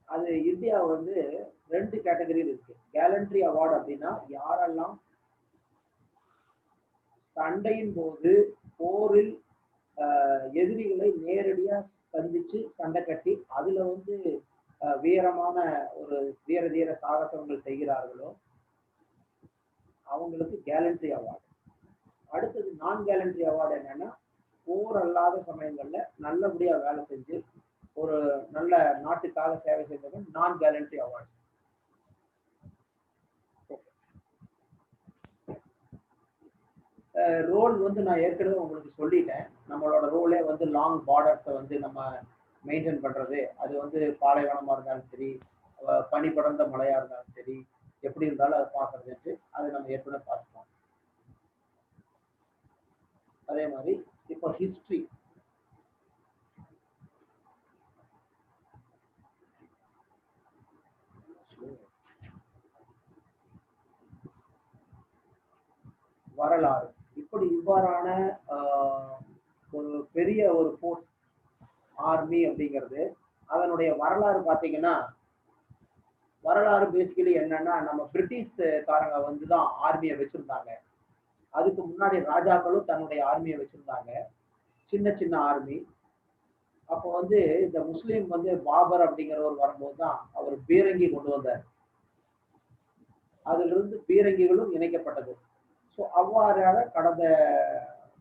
அது இந்தியா வந்து 2 கேட்டகரியில் இருக்கு. கேலண்ட்ரி அவார்டு அப்படின்னா யாரெல்லாம் சண்டையின் போது போரில் எதிரிகளை நேரடியா சந்திச்சு சண்டை கட்டி அதுல வந்து வீரமான ஒரு வீர தீர சாகசங்கள் செய்கிறார்களோ அவங்களுக்கு கேலண்ட்ரி அவார்டு. அடுத்தது நான் கேலண்ட்ரி அவார்டு என்னன்னா போர் அல்லாத சமயங்கள்ல நல்லபடியா வேலை செஞ்சு ஒரு நல்ல நாட்டுக்காக சேவை செய்வது நான் கேலண்ட்ரி அவார்டு. ரோல் வந்து நான் ஏற்கனவே உங்களுக்கு சொல்லிட்டேன். நம்மளோட ரோலே வந்து லாங் பார்டர்ஸை வந்து நம்ம மெயின்டைன் பண்றது. அது வந்து பாலைவனமா இருந்தாலும் சரி, பனி படர்ந்த மழையா இருந்தாலும் சரி, எப்படி இருந்தாலும் அதை பார்க்கறதுட்டு அதை நம்ம ஏற்கனவே பார்த்துப்போம். அதே மாதிரி இப்போ ஹிஸ்டரி, வரலாறு, இப்படி இவ்வாறான ஒரு பெரிய ஒரு போர்ஸ் ஆர்மி அப்படிங்கிறது அதனுடைய வரலாறு பார்த்தீங்கன்னா, வரலாறு பேசிக்கலி என்னன்னா நம்ம பிரிட்டிஷ்காரங்க வந்துதான் ஆர்மியை வச்சிருந்தாங்க. அதுக்கு முன்னாடி ராஜாக்களும் தன்னுடைய ஆர்மியை வச்சிருந்தாங்க, சின்ன சின்ன ஆர்மி. அப்போ வந்து இந்த முஸ்லீம் வந்து பாபர் அப்படிங்கிறவர் வரும்போது தான் அவர் பீரங்கி கொண்டு வந்தார். அதுல இருந்து பீரங்கிகளும் இணைக்கப்பட்டது. ஸோ அவ்வாறாக கடந்த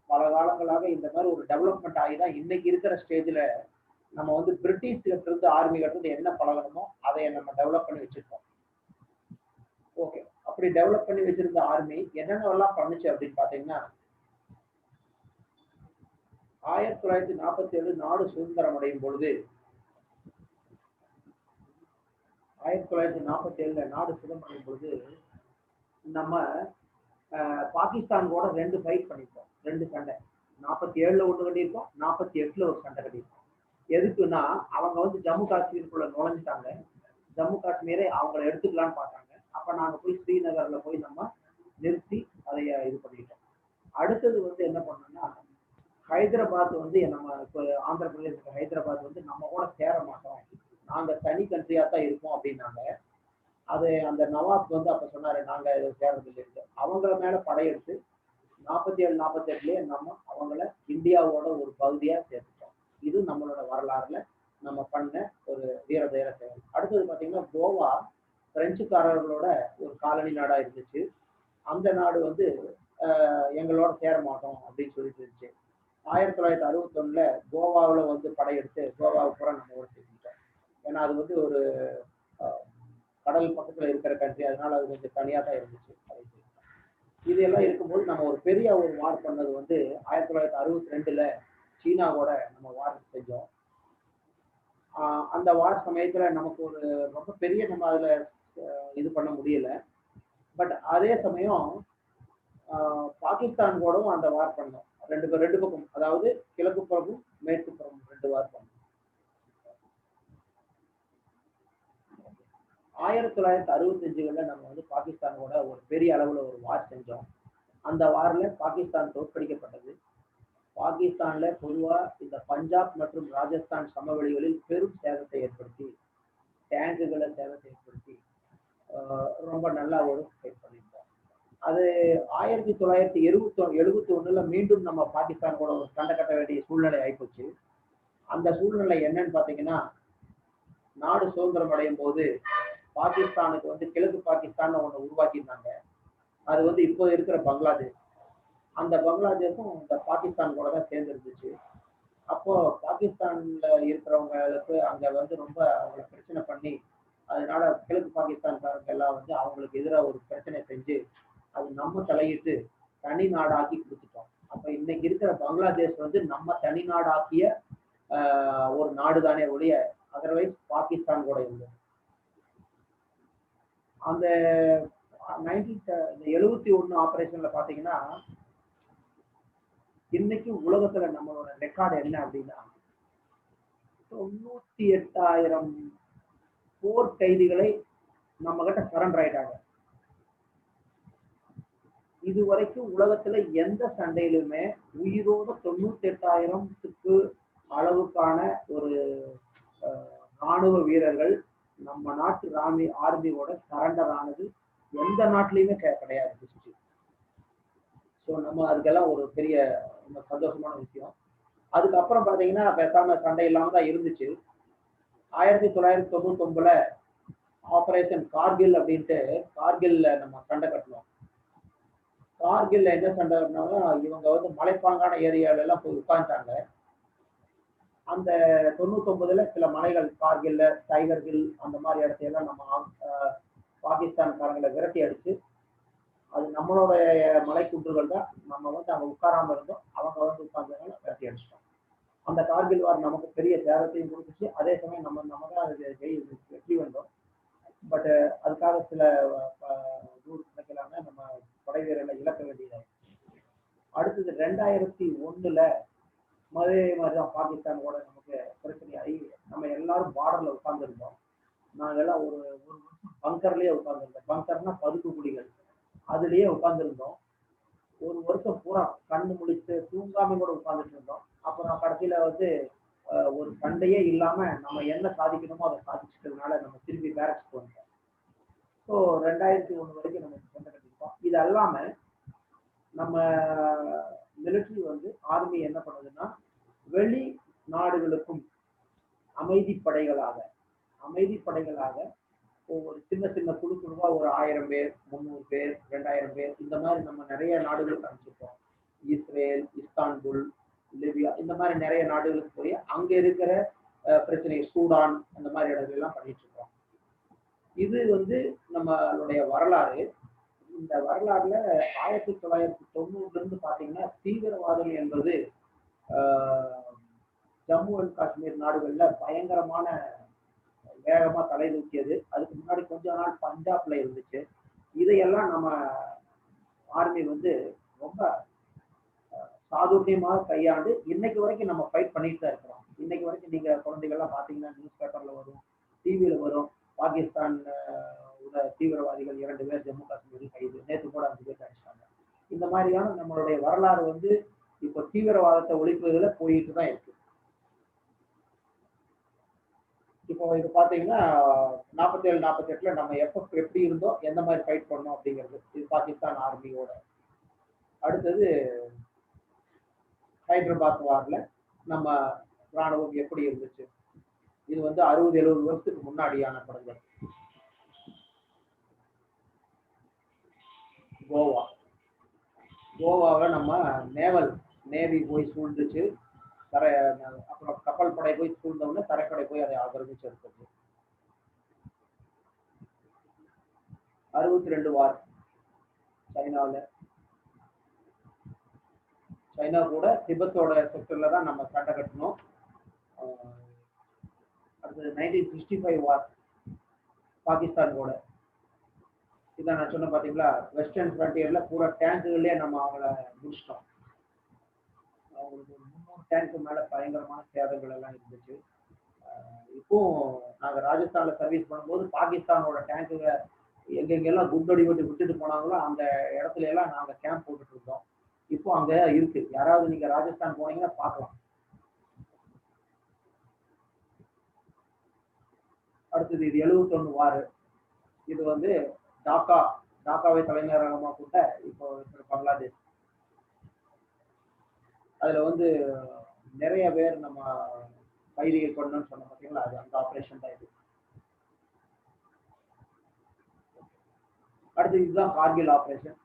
பல காலங்களாக இந்த மாதிரி ஒரு டெவலப்மெண்ட் ஆகி தான் இன்னைக்கு இருக்கிற ஸ்டேஜில் நம்ம வந்து பிரிட்டிஷ்கிட்ட இருந்து ஆர்மிகிட்ட இருந்து என்ன பழகணுமோ அதை நம்ம டெவலப் பண்ணி வச்சிருக்கோம். ஓகே, அப்படி டெவலப் பண்ணி வச்சிருந்த ஆர்மி என்னென்னலாம் பண்ணுச்சு அப்படின்னு பார்த்தீங்கன்னா, 1947 நாடு சுதந்திரம் அடையும் பொழுது 1947 நாடு சுதந்திரம் அடையும் பொழுது நம்ம பாகிஸ்தான் கூட 2 ஃபைட் பண்ணிப்போம், 2 சண்டை. 47ல ஒன்று கட்டியிருக்கோம், 48ல ஒரு சண்டை கட்டியிருக்கோம். எதுக்குன்னா அவங்க வந்து ஜம்மு காஷ்மீருக்குள்ள நுழைஞ்சிட்டாங்க. ஜம்மு காஷ்மீரை அவங்கள எடுத்துக்கலான்னு பார்த்தாங்க. அப்ப நாங்க போய் ஸ்ரீநகர்ல போய் நம்ம நிறுத்தி அதை இது பண்ணிட்டோம். அடுத்தது வந்து என்ன பண்ணோம்னா, ஹைதராபாத் வந்து நம்ம இப்போ ஆந்திர பிரதேச ஹைதராபாத் வந்து நம்ம கூட சேர மாட்டோம், நாங்க தனி கண்ட்ரியா தான் இருப்போம் அப்படின்னாங்க. அது அந்த நவாப் வந்து அப்ப சொன்னாரு, நாங்க இதை சேர்றதில்லை. அவங்கள மேல படையெடுத்து 47, 48லயே நம்ம அவங்கள இந்தியாவோட ஒரு பகுதியா சேர்த்துட்டோம். இது நம்மளோட வரலாறுல நம்ம பண்ண ஒரு வீர தீர செயல். அடுத்தது பாத்தீங்கன்னா, கோவா பிரெஞ்சுக்காரர்களோட ஒரு காலனி நாடா இருந்துச்சு. அந்த நாடு வந்து எங்களோட சேர மாட்டோம் அப்படின்னு சொல்லிட்டு இருந்துச்சு. 1961ல கோவாவில் வந்து படையெடுத்து கோவாவை பூரா நம்ம சேர்த்துட்டோம். ஏன்னா அது வந்து ஒரு கடல் பக்கத்துல இருக்கிற கண்ட்ரி, அதனால அது கொஞ்சம் தனியா தான் இருந்துச்சு. இதெல்லாம் இருக்கும்போது நம்ம ஒரு பெரிய ஒரு வார் பண்ணது வந்து 1962ல சீனாவோட நம்ம வார் செஞ்சோம். அந்த வார் சமயத்துல நமக்கு ஒரு ரொம்ப பெரிய நம்ம அதுல இது பண்ண முடியல. பட் அதே சமயம் பாகிஸ்தான் கூடவும் அந்த வார் பண்ணோம். ரெண்டு பக்கம், அதாவது கிழக்கு புறமும் மேற்கு புறமும் 2 வார் பண்ணோம். 1965ல நம்ம வந்து பாகிஸ்தானோட ஒரு பெரிய அளவுல ஒரு வார் செஞ்சோம். அந்த வார்ல பாகிஸ்தான் தோற்கடிக்கப்பட்டது. பாகிஸ்தான்ல பொதுவா இந்த பஞ்சாப் மற்றும் ராஜஸ்தான் சமவெளிகளில் பெரும் சேதத்தை ஏற்படுத்தி, டேங்குகளை சேதத்தை ஏற்படுத்தி ரொம்ப நல்லா ஒரு ஃபைட் பண்ணியிருந்தோம். அது 1971ல மீண்டும் நம்ம பாகிஸ்தான் கூட ஒரு சண்டை கட்ட வேண்டிய சூழ்நிலை ஆயிப்போச்சு. அந்த சூழ்நிலை என்னன்னு பாத்தீங்கன்னா, நாடு சுதந்திரம் அடையும் போது பாகிஸ்தானுக்கு வந்து கிழக்கு பாகிஸ்தான் ஒண்ணு உருவாக்கியிருந்தாங்க. அது வந்து இப்போ இருக்கிற பங்களாதேஷ். அந்த பங்களாதேஷும் இந்த பாகிஸ்தான் கூட தான் சேர்ந்து இருந்துச்சு. அப்போ பாகிஸ்தான்ல இருக்கிறவங்களுக்கு அங்க வந்து ரொம்ப அவங்கள பிரச்சனை பண்ணி, அதனால கிழக்கு பாகிஸ்தான்காரங்க எல்லாம் வந்து அவங்களுக்கு எதிராக ஒரு பிரச்சனை செஞ்சு அது நம்ம தலையிட்டு தனி நாடாக்கி கொடுத்துட்டோம். அப்ப இன்னைக்கு இருக்கிற பங்களாதேஷ் வந்து நம்ம தனி நாடாக்கிய ஒரு நாடு தானே ஒழிய அதர்வைஸ் பாகிஸ்தான் கூட இருந்தது. அந்த 71 ஆபரேஷன்ல பாத்தீங்கன்னா, இன்னைக்கு உலகத்துல நம்மளோட ரெக்கார்டு என்ன அப்படின்னா, 98,000 போர் கைதிகளை நம்ம கிட்ட சரண்டர் ஆயிட்டாங்க. இது வரைக்கும் உலகத்துல எந்த சண்டையிலுமே உயிரோட 98,000க்கு அளவுக்கான ஒரு ராணுவ வீரர்கள் நம்ம நாட்டு ஆர்மியோட சரண்டர் ஆனது எந்த நாட்டிலையுமே கிடையாது. ஸோ நம்ம அதுக்கெல்லாம் ஒரு பெரிய சந்தோஷமான விஷயம். அதுக்கப்புறம் பாத்தீங்கன்னா பேசாம சண்டை இல்லாம தான் இருந்துச்சு. 1999ல ஆபரேஷன் கார்கில் அப்படின்ட்டு கார்கில்ல நம்ம சண்டை கட்டணும். கார்கில்ல என்ன சண்டை கட்டினாலும் இவங்க வந்து மலைப்பாங்கான ஏரியால எல்லாம் போய் உட்கார்ந்துட்டாங்க. அந்த 99ல சில மலைகள் கார்கில்ல, டைகர் ஹில் அந்த மாதிரி இடத்தையெல்லாம் நம்ம பாகிஸ்தான்காரங்களை விரட்டி அடிச்சு, அது நம்மளோட மலை குன்றுகள் தான், நம்ம வந்து அங்க உட்காராம இருந்தோம், அவங்க வந்து உட்கார்ந்ததுனால விரட்டி அடிச்சிட்டோம். அந்த கார்கில் வார் நமக்கு பெரிய சேதத்தையும் கொடுத்துச்சு. அதே சமயம் நம்ம தான் அது வெற்றி வந்தோம். பட் அதுக்காக சில ரூல்ஸ் கிடைக்கலாம நம்ம படை வீரர்களை இழக்க வேண்டியதாயிடுச்சு. அடுத்தது 2001ல அதே மாதிரிதான் பாகிஸ்தானோட நமக்கு பிரச்சனையாகி நம்ம எல்லாரும் பார்டர்ல உட்கார்ந்துருந்தோம். நாங்க எல்லாம் ஒரு வருஷம் பங்கர்லயே உட்கார்ந்துருந்தோம். பங்கர்னா பதுக்கு குழிகள், அதுலயே உட்கார்ந்துருந்தோம். ஒரு வருஷம் பூரா கண்ணு முழித்து தூங்காம கூட உட்கார்ந்துட்டு இருந்தோம். அப்புறம் கடைசியில வந்து ஒரு சண்டையே இல்லாம நம்ம என்ன சாதிக்கணுமோ அதை சாதிச்சிட்டதுனால நம்ம திருப்பி பேரக்ஸ்க்கு வந்துட்டோம். ஸோ 2001 வரைக்கும் நம்ம சண்டை கட்டிருக்கோம். இது அல்லாம நம்ம மிலிட்டரி வந்து ஆர்மி என்ன பண்ணுதுன்னா, வெளி நாடுகளுக்கும் அமைதிப்படைகளாக ஒரு சின்ன சின்ன குழுவா ஒரு 1000 பேர், 300 பேர், 2000 பேர் இந்த மாதிரி நம்ம நிறைய நாடுகளுக்கு அனுப்பிச்சிருக்கோம். இஸ்ரேல், இஸ்தான்புல், லிபியா இந்த மாதிரி நிறைய நாடுகளுக்கு போய் அங்க இருக்கிற பிரச்சனை, சூடான் அந்த மாதிரி இடங்கள் எல்லாம் பண்ணிட்டு இருக்கோம். இது வந்து நம்மளுடைய வரலாறு. இந்த வரலாறுல 1990ல இருந்து பாத்தீங்கன்னா தீவிரவாதம் என்பது ஜம்மு அண்ட் காஷ்மீர் நாடுகள்ல பயங்கரமான வேகமா தலை தூக்கியது. அதுக்கு முன்னாடி கொஞ்ச நாள் பஞ்சாப்ல இருந்துச்சு. இதையெல்லாம் நம்ம ஆர்மி வந்து ரொம்ப சாதுரியமாக கையாண்டு இன்னைக்கு வரைக்கும் நம்ம ஃபைட் பண்ணிட்டு தான் இருக்கிறோம். இன்னைக்கு வரைக்கும் நீங்க குழந்தைகள்லாம் பார்த்தீங்கன்னா நியூஸ் பேப்பர்ல வரும், டிவியில வரும். பாகிஸ்தான் தீவிரவாதிகள் 2 பேர் ஜம்மு காஷ்மீரில் கைது, நேற்று கூட 5 பேர் அடிச்சிட்டாங்க. இந்த மாதிரியான நம்மளுடைய வரலாறு வந்து இப்போ தீவிரவாதத்தை ஒழிப்பதுல போயிட்டு தான் இருக்கு. இப்போ இது பார்த்தீங்கன்னா 47, 48ல நம்ம எப்படி இருந்தோம், எந்த மாதிரி ஃபைட் பண்ணோம் அப்படிங்கிறது இது பாகிஸ்தான் ஆர்மியோட. அடுத்தது ஹைதராபாத் வார்ல நம்ம ராணுவம் எப்படி இருந்துச்சு, இது வந்து 60, 70 வருஷத்துக்கு முன்னாடியான படங்கள். கோவாவை நம்ம நேவி போய் சூழ்ந்துச்சு, அப்புறம் கப்பல் படை போய் சூழ்ந்தவுடனே தரைப்படை போய் அதை ஆக்கிரமிச்சு எடுத்தது. 62 வார் சைனா கூட திபெத்தோட செக்டர்ல தான் நம்ம சண்டை கட்டணும். அடுத்தது 1965 வார் பாகிஸ்தான் கூட. இதான் நான் சொன்ன பாத்தீங்களா, வெஸ்டர்ன் ஃப்ரண்டியர்ல பூரா டேங்குகளே நம்ம அவங்கள முடிச்சிட்டோம். அவங்களுக்கு 300 டேங்க்கு மேல பயங்கரமான சேதங்கள் எல்லாம் இருந்துச்சு. இப்போ நாங்க ராஜஸ்தான்ல சர்வீஸ் பண்ணும்போது பாகிஸ்தானோட டேங்குங்க எங்கெங்கெல்லாம் குண்டடி விட்டுட்டு போனாங்களோ அந்த இடத்துல எல்லாம் நாங்க கேம்ப் போட்டுட்டு இருந்தோம். இப்போ அங்க இருக்கு, யாராவது நீங்க ராஜஸ்தான் போனீங்கன்னா பார்க்கலாம். அடுத்தது இது 71 வாரு. இது வந்து டாக்காவை தலைநகரமா கொண்ட இப்போ பங்களாதேஷ். அதுல வந்து நிறைய பேர் நம்ம கைதிகள் கொண்டோம்னு சொன்ன பார்த்தீங்களா, அது அந்த ஆபரேஷன் தான் இது. அடுத்து இதுதான் கார்கில் ஆபரேஷன்.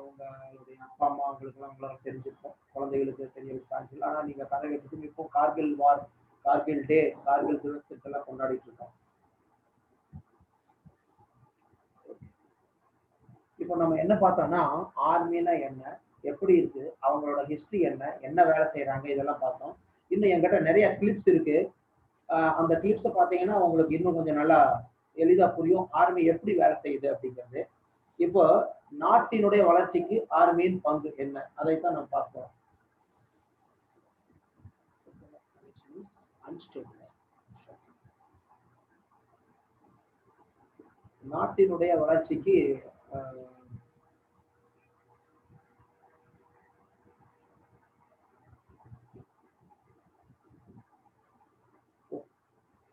உங்களுடைய அப்பா அம்மா அவங்களுக்குலாம் உங்களால் தெரிஞ்சிருக்கும், குழந்தைகளுக்கு தெரிய சான்ஸ். ஆனால் நீங்க கதை கேட்டு இப்போ கார்கில் வார், கார்கில் டே, கார்கில் தினத்தெல்லாம் கொண்டாடிட்டு இருக்கோம். இப்போ நம்ம என்ன பார்த்தோம்னா ஆர்மினா என்ன, எப்படி இருக்கு, அவங்களோட ஹிஸ்டரி என்ன வேலை செய்யறாங்க, இதெல்லாம் பார்த்தோம். இன்னும் என்கிட்ட நிறைய கிளிப்ஸ் இருக்கு. அந்த கிளிப்ஸை பார்த்தீங்கன்னா உங்களுக்கு இன்னும் கொஞ்சம் நல்லா எளிதா புரியும் ஆர்மி எப்படி வேலை செய்யுது அப்படிங்கிறது. இப்போ நாட்டினுடைய வளர்ச்சிக்கு ஆர்மியின் பங்கு என்ன, அதைத்தான் நம்ம பார்க்கிறோம். நாட்டினுடைய வளர்ச்சிக்கு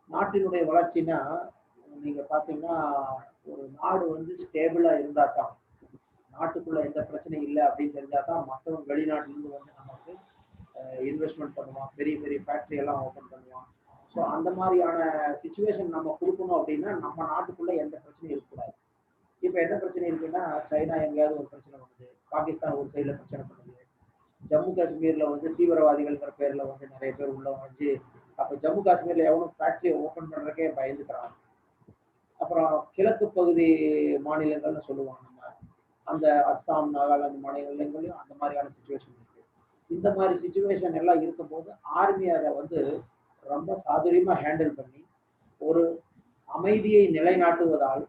நாட்டினுடைய வளர்ச்சினா நீங்க பாத்தீங்கன்னா ஒரு நாடு வந்து ஸ்டேபிளா இருந்தா தான், நாட்டுக்குள்ள எந்த பிரச்சனையும் இல்லை அப்படின்னு தெரிஞ்சா தான் மற்றவங்க வெளிநாட்டுல இருந்து வந்து நமக்கு இன்வெஸ்ட்மெண்ட் பண்ணுவான், பெரிய பெரிய ஃபேக்டரி எல்லாம் ஓப்பன் பண்ணுவான். ஸோ அந்த மாதிரியான சுச்சுவேஷன் நம்ம கொடுக்கணும் அப்படின்னா நம்ம நாட்டுக்குள்ள எந்த பிரச்சனையும் இருக்கக்கூடாது. இப்போ என்ன பிரச்சனை இருக்குன்னா, சைனா எங்கேயாவது ஒரு பிரச்சனை பண்ணுது, பாகிஸ்தான் ஒரு சைடில் பிரச்சனை பண்ணுது, ஜம்மு காஷ்மீர்ல வந்து தீவிரவாதிகள்ங்கிற பேர்ல வந்து நிறைய பேர் உள்ள வந்து, அப்போ ஜம்மு காஷ்மீர்ல எவனும் ஃபேக்டரியை ஓப்பன் பண்றதுக்கே பயந்துக்கிறான். அப்புறம் கிழக்கு பகுதி மாநிலங்கள்னு சொல்லுவாங்க நம்ம, அந்த அஸ்ஸாம், நாகாலாந்து மாநிலங்களையும் அந்த மாதிரியான சுச்சுவேஷன் இருக்கு. இந்த மாதிரி சுச்சுவேஷன் எல்லாம் இருக்கும்போது ஆர்மி அதை வந்து ரொம்ப சாதுரியமா ஹேண்டில் பண்ணி ஒரு அமைதியை நிலைநாட்டுவதால்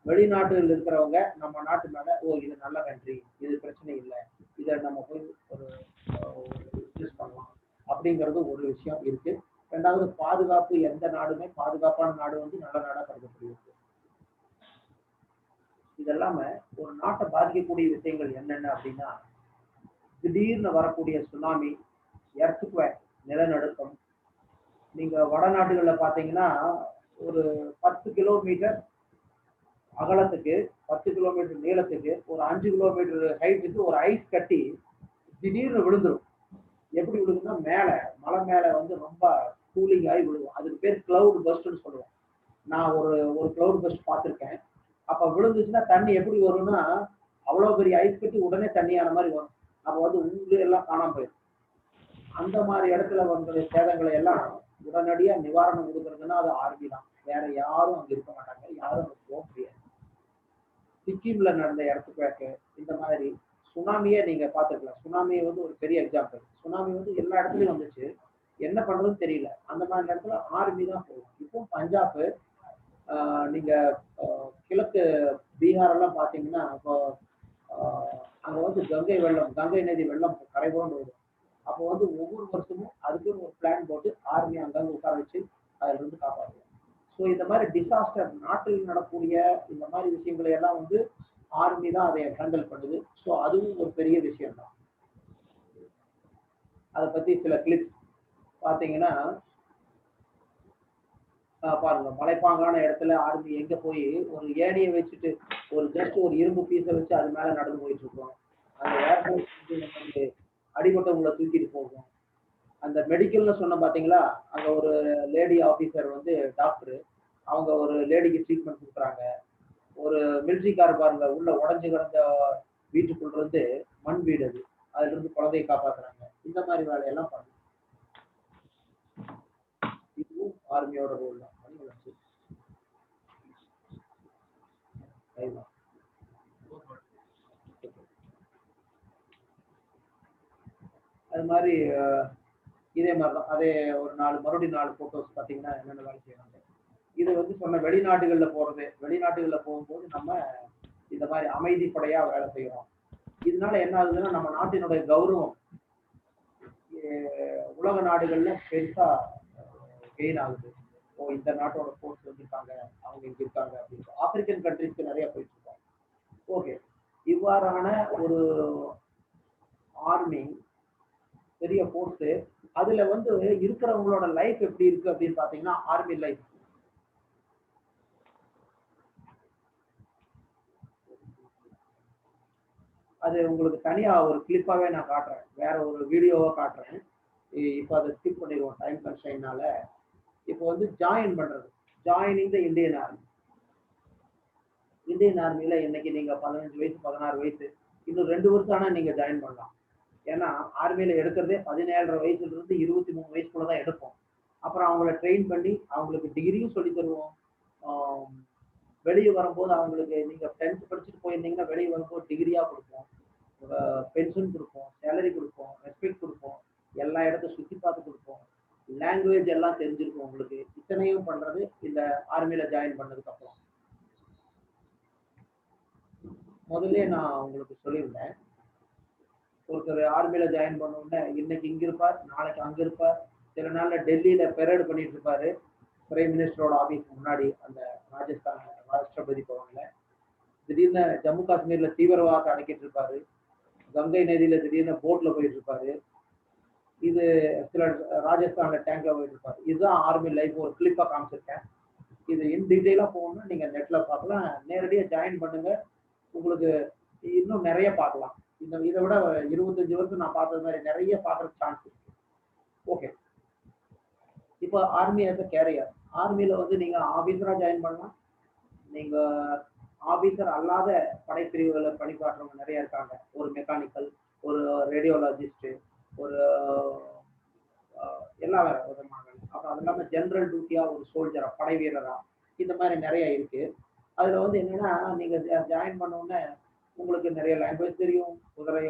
வெளிநாட்டில் இருக்கிறவங்க நம்ம நாட்டு மேல இது நல்ல கண்ட்ரி, இது பிரச்சனை இல்லை, இதை நம்ம போய் ஒரு யூஸ் பண்ணலாம் அப்படிங்கிறது ஒரு விஷயம் இருக்கு. ரெண்டாவது பாதுகாப்பு, எந்த நாடுமே பாதுகாப்பான நாடு வந்து நல்ல நாடா கருதப்படுகிறது. இதெல்லாம ஒரு நாட்டை பாதிக்கக்கூடிய விஷயங்கள் என்னென்ன அப்படின்னா, திடீர்னு வரக்கூடிய சுனாமி, எர்த்குவேக், நிலநடுக்கம். நீங்க வடநாடுகள்ல பாத்தீங்கன்னா ஒரு 10 கிலோமீட்டர் அகலத்துக்கு 10 கிலோமீட்டர் நீளத்துக்கு ஒரு 5 கிலோமீட்டர் ஹைட்டுக்கு ஒரு ஐஸ் கட்டி திடீர்னு விழுந்துரும். எப்படி விழுதுன்னா மலை மேல வந்து ரொம்ப கூலிங் ஆகி விழுகும். அதுக்கு பேர் கிளவுட் பஸ்ட்னு சொல்லுவோம். நான் ஒரு கிளவுட் பஸ்ட் பார்த்துருக்கேன். அப்ப விழுந்துச்சுன்னா தண்ணி எப்படி வரும்னா, அவ்வளவு பெரிய ஐஸ் கட்டி உடனே தண்ணியான மாதிரி வரும். அப்ப வந்து ஊர்ல எல்லாம் காணாம போயிடும். அந்த மாதிரி இடத்துல வந்த சேதங்களை எல்லாம் உடனடியா நிவாரணம் கொடுக்கறதுன்னா அது ஆர்மி தான். வேற யாரும் அங்க இருக்க மாட்டாங்க, யாரும் அங்க போக முடியாது. சிக்கிம்ல நடந்த இடத்துக்கு இந்த மாதிரி சுனாமியே நீங்க பார்த்துருக்கலாம். சுனாமி வந்து ஒரு பெரிய எக்ஸாம்பிள். சுனாமி வந்து எல்லா இடத்துலயும் வந்துச்சு, என்ன பண்றதுன்னு தெரியல. அந்த மாதிரி இடத்துல ஆர்மி தான் போகும். இப்போ பஞ்சாப், நீங்க கிழக்கு பீகார் எல்லாம் பாத்தீங்கன்னா இப்போ அங்க வந்து கங்கை நதி வெள்ளம் கரைபோன்று வரும். அப்போ வந்து ஒவ்வொரு வருஷமும் அதுக்குன்னு ஒரு பிளான் போட்டு ஆர்மி அங்கங்க உட்கார வச்சு அதுல இருந்து காப்பாற்றுவோம். ஸோ இந்த மாதிரி டிசாஸ்டர் நாட்டில் நடக்கூடிய இந்த மாதிரி விஷயங்களை எல்லாம் வந்து ஆர்மி தான் அதை ஹேண்டில் பண்ணுது. ஸோ அதுவும் ஒரு பெரிய விஷயம் தான். அதை பத்தி சில கிளிப்ஸ் பார்த்தீங்கன்னா பாருங்க, மலைப்பாங்கான இடத்துல ஆர்மி எங்க போய் ஒரு ஏணியை வச்சுட்டு ஒரு ஜஸ்ட் ஒரு இரும்பு பீஸை வச்சு அது மேல நடந்து போயிட்டு இருக்கோம். அந்த ஏர்போர்ட் அடிபட்டவங்களை தூக்கிட்டு போகும். அந்த மெடிக்கல்னு சொன்ன பாத்தீங்களா, அங்க ஒரு லேடி ஆபீசர் வந்து டாக்டர், அவங்க ஒரு லேடிக்கு ட்ரீட்மெண்ட் கொடுக்குறாங்க. ஒரு மிலிட்ரிக்கார பாருங்க, உள்ள உடஞ்சு கிடந்த வீட்டுக்குள்ள இருந்து மண் வீடு அது, அதுல இருந்து குழந்தையை காப்பாத்துறாங்க. இந்த மாதிரி வேலையெல்லாம் பண்ணுங்க. இதுவும் ஆர்மியோட ரோல் தான். மணி வளர்ச்சி அது மாதிரி இதே மாதிரிதான். அதே ஒரு மறுபடியும் 4 போட்டோஸ் பார்த்தீங்கன்னா என்னென்ன வேலை செய்யறாங்க. இது வந்து சொன்ன வெளிநாடுகளில் போறது, வெளிநாடுகளில் போகும்போது நம்ம இந்த மாதிரி அமைதி படையா வேலை செய்யறோம். இதனால என்ன ஆகுதுன்னா நம்ம நாட்டினுடைய கௌரவம் உலக நாடுகள்ல பெருசா கெயின் ஆகுது. ஓ, இந்த நாட்டோட போர்ஸ் வந்திருக்காங்க, அவங்க இங்க இருக்காங்க அப்படின்னு ஆப்பிரிக்கன் கண்ட்ரிஸ்க்கு நிறைய போயிட்டு இருக்கோம். ஓகே, இவ்வாறான ஒரு ஆர்மி பெரிய போர்ஸ், அதுல வந்து இருக்கிறவங்களோட லைஃப் எப்படி இருக்கு அப்படின்னு பாத்தீங்கன்னா ஆர்மி லைஃப் அது உங்களுக்கு தனியா ஒரு கிளிப்பாவே நான் காட்டுறேன், வேற ஒரு வீடியோவா காட்டுறேன். இப்போ அதை ஸ்கிப் பண்ணிடுவோம் டைம் கன்ஸ்ட்ரெயினால. இப்போ வந்து ஜாயின் பண்றது, joining the Indian army. Indian ஆர்மியில இன்னைக்கு நீங்க 15 வயசு 16 வயசு இன்னும் 2 வருஷம் ஆனா நீங்க ஜாயின் பண்ணலாம். ஏன்னா ஆர்மியில எடுக்கிறதே 17.5 வயசுல இருந்து 23 வயசுக்குள்ளதான் எடுப்போம். அப்புறம் அவங்கள ட்ரெயின் பண்ணி அவங்களுக்கு டிகிரியும் சொல்லி தருவோம். வெளியே வரும்போது அவங்களுக்கு நீங்க 10th படிச்சுட்டு போயிருந்தீங்கன்னா வெளியே வரும்போது டிகிரியா கொடுப்போம், பென்ஷன் கொடுப்போம், சேலரி கொடுப்போம், ரெஸ்பெக்ட் கொடுப்போம், எல்லா இடத்தையும் சுத்தி பார்த்து கொடுப்போம், லாங்குவேஜ் எல்லாம் தெரிஞ்சிருக்கும் உங்களுக்கு. இத்தனையும் பண்றது இந்த ஆர்மியில ஜாயின் பண்ணதுக்கு அப்புறம். முதல்ல நான் உங்களுக்கு சொல்லியிருந்தேன், ஒருத்தர் ஆர்மியில ஜாயின் பண்ண உடனே இன்னைக்கு இங்க இருப்பார், நாளைக்கு அங்க இருப்பார், சில நாள்ல டெல்லியில பெரேடு பண்ணிட்டு இருப்பாரு பிரைம் மினிஸ்டரோட ஆபீஸ் முன்னாடி, அந்த ராஜஸ்தான் ராஷ்டிரபதி பவன்ல. திடீர்னு ஜம்மு காஷ்மீர்ல தீவிரவாதத்தை அடக்கிட்டு இருப்பாரு, கங்கை நதியில திடீர்னு போட்ல போயிட்டு இருப்பாரு, இது சில ராஜஸ்தான்ல டேங்க்ல போயிட்டு இருப்பாரு. இதுதான் ஆர்மி லைஃப். ஒரு கிளிப்பா காமிச்சிருக்கேன். இது இன் டீட்டெயிலா போகணும்னா நீங்க நெட்ல பார்க்கலாம், நேரடியா ஜாயின் பண்ணுங்க, உங்களுக்கு இன்னும் நிறைய பார்க்கலாம். இதை விட 25 வருஷம் நான் பார்த்தது மாதிரி நிறைய பார்க்கற சான்ஸ் இருக்கு. ஓகே, இப்போ ஆர்மி ஆஸ் அ கேரியர், ஆர்மியில வந்து நீங்க ஆபீசரா ஜாயின் பண்ணலாம், நீங்க ஆபீசர் அல்லாத படைப்பிரிவுகளை பணிபாற்றவங்க நிறைய இருக்காங்க. ஒரு மெக்கானிக்கல், ஒரு ரேடியோலாஜிஸ்ட், ஒரு எல்லா விதமான, அப்புறம் அது இல்லாம ஜெனரல் டியூட்டியா ஒரு சோல்ஜரா, படை வீரரா, இந்த மாதிரி நிறைய இருக்கு. அதுல வந்து என்னன்னா நீங்க ஜாயின் பண்ண உடனே உங்களுக்கு நிறைய லாங்குவேஜ் தெரியும், குதிரை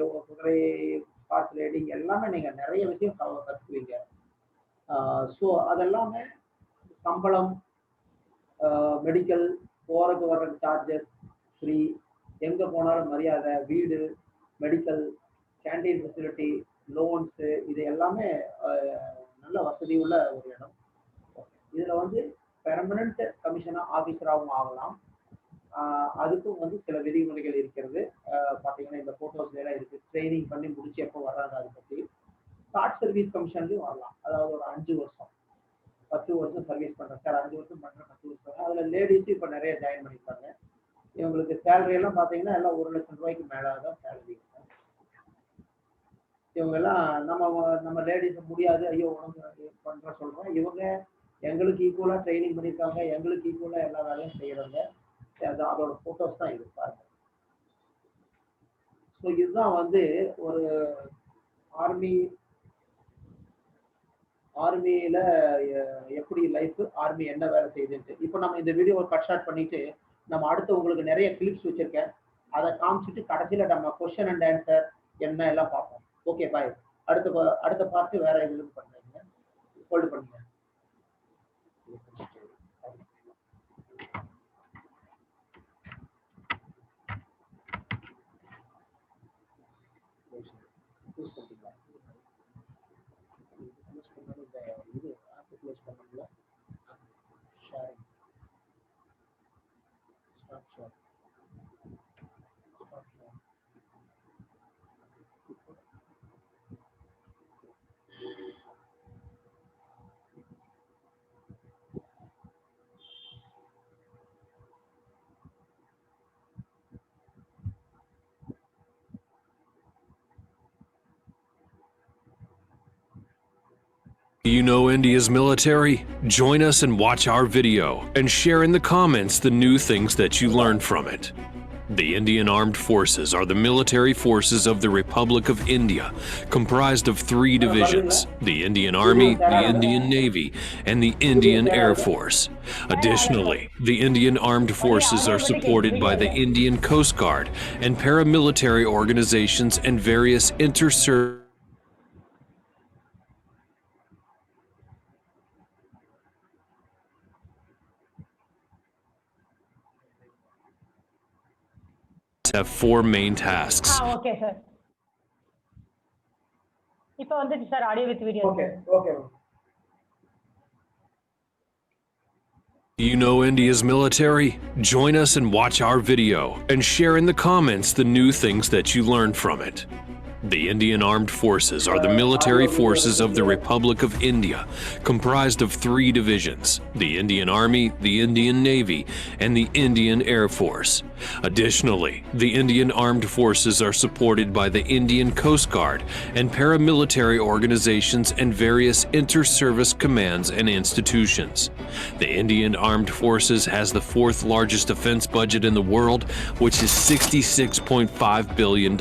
பார்ட்ஸ் ரைடிங் எல்லாமே நீங்க நிறைய விஷயம் கற்றுக்குவீங்க. ஸோ அதெல்லாமே சம்பளம், மெடிக்கல், போறதுக்கு வர்றதுக்கு சார்ஜஸ் ஃப்ரீ, எங்க போனாலும் மரியாதை, வீடு, மெடிக்கல், கேண்டீன் ஃபெசிலிட்டி, லோன்ஸு, இது எல்லாமே நல்ல வசதி உள்ள ஒரு இடம். இதுல வந்து பெர்மனன்ட் கமிஷனா ஆபீசராகவும் ஆகலாம். அதுக்கும் வந்து சில விதிமுறைகள் இருக்கிறது. பார்த்தீங்கன்னா இந்த போட்டோஸ்ல எல்லாம் இருக்கு. ட்ரைனிங் பண்ணி முடிச்சு எப்போ வர்றாங்க அதை பத்தி. ஷார்ட் சர்வீஸ் கமிஷன்லையும் வரலாம். அதாவது ஒரு 5 வருஷம் 10 வருஷம் சர்வீஸ் பண்றேன் சார், 5 வருஷம் பண்றேன், 10 வருஷம். அதுல லேடிஸ் இப்ப நிறைய ஜாயின் பண்ணிருக்காங்க. இவங்களுக்கு சேலரி எல்லாம் பாத்தீங்கன்னா எல்லாம் 1 லட்சம் ரூபாய்க்கு மேலதான் சேலரி. இவங்க எல்லாம் நம்ம லேடிஸ் முடியாது, ஐயோ உனக்கு பண்ற சொல்றோம். இவங்க எங்களுக்கு ஈக்குவலா ட்ரைனிங் பண்ணியிருக்காங்க, எங்களுக்கு ஈக்குவலா எல்லா வேலையும் செய்யறாங்க. அதோட போட்டோஸ் தான் இது பாருங்க. ஸோ இதுதான் வந்து ஒரு ஆர்மியில எப்படி லைஃப், ஆர்மி என்ன வேலை செய்யுதுன்ட்டு. இப்போ நம்ம இந்த வீடியோவை கட் ஷார்ட் பண்ணிட்டு நம்ம அடுத்து உங்களுக்கு நிறைய கிளிப்ஸ் வச்சிருக்கேன், அதை காமிச்சிட்டு கடைசியில நம்ம கொஸ்டின் அண்ட் ஆன்சர் என்ன எல்லாம் பார்ப்போம். ஓகே, பாய். அடுத்த பார்த்து வேற எதுவும் பண்ணுங்க, ஹோல்டு பண்ணுங்க. Do you know India's military? Join us and watch our video and share in the comments the new things that you learned from it. The Indian Armed Forces are the military forces of the Republic of India, comprised of 3 divisions: the Indian Army, the Indian Navy, and the Indian Air Force. Additionally, the Indian Armed Forces are supported by the Indian Coast Guard and paramilitary organizations and various inter-service have 4 main tasks. Okay sir. இப்போ வந்துச்சு sir audio with video. Okay. Do you know India's military? Join us and watch our video and share in the comments the new things that you learned from it. The Indian Armed Forces are the military forces of the Republic of India, comprised of 3 divisions: the Indian Army, the Indian Navy, and the Indian Air Force. Additionally, the Indian Armed Forces are supported by the Indian Coast Guard and paramilitary organizations and various inter-service commands and institutions. The Indian Armed Forces has the 4th largest defense budget in the world, which is $66.5 billion.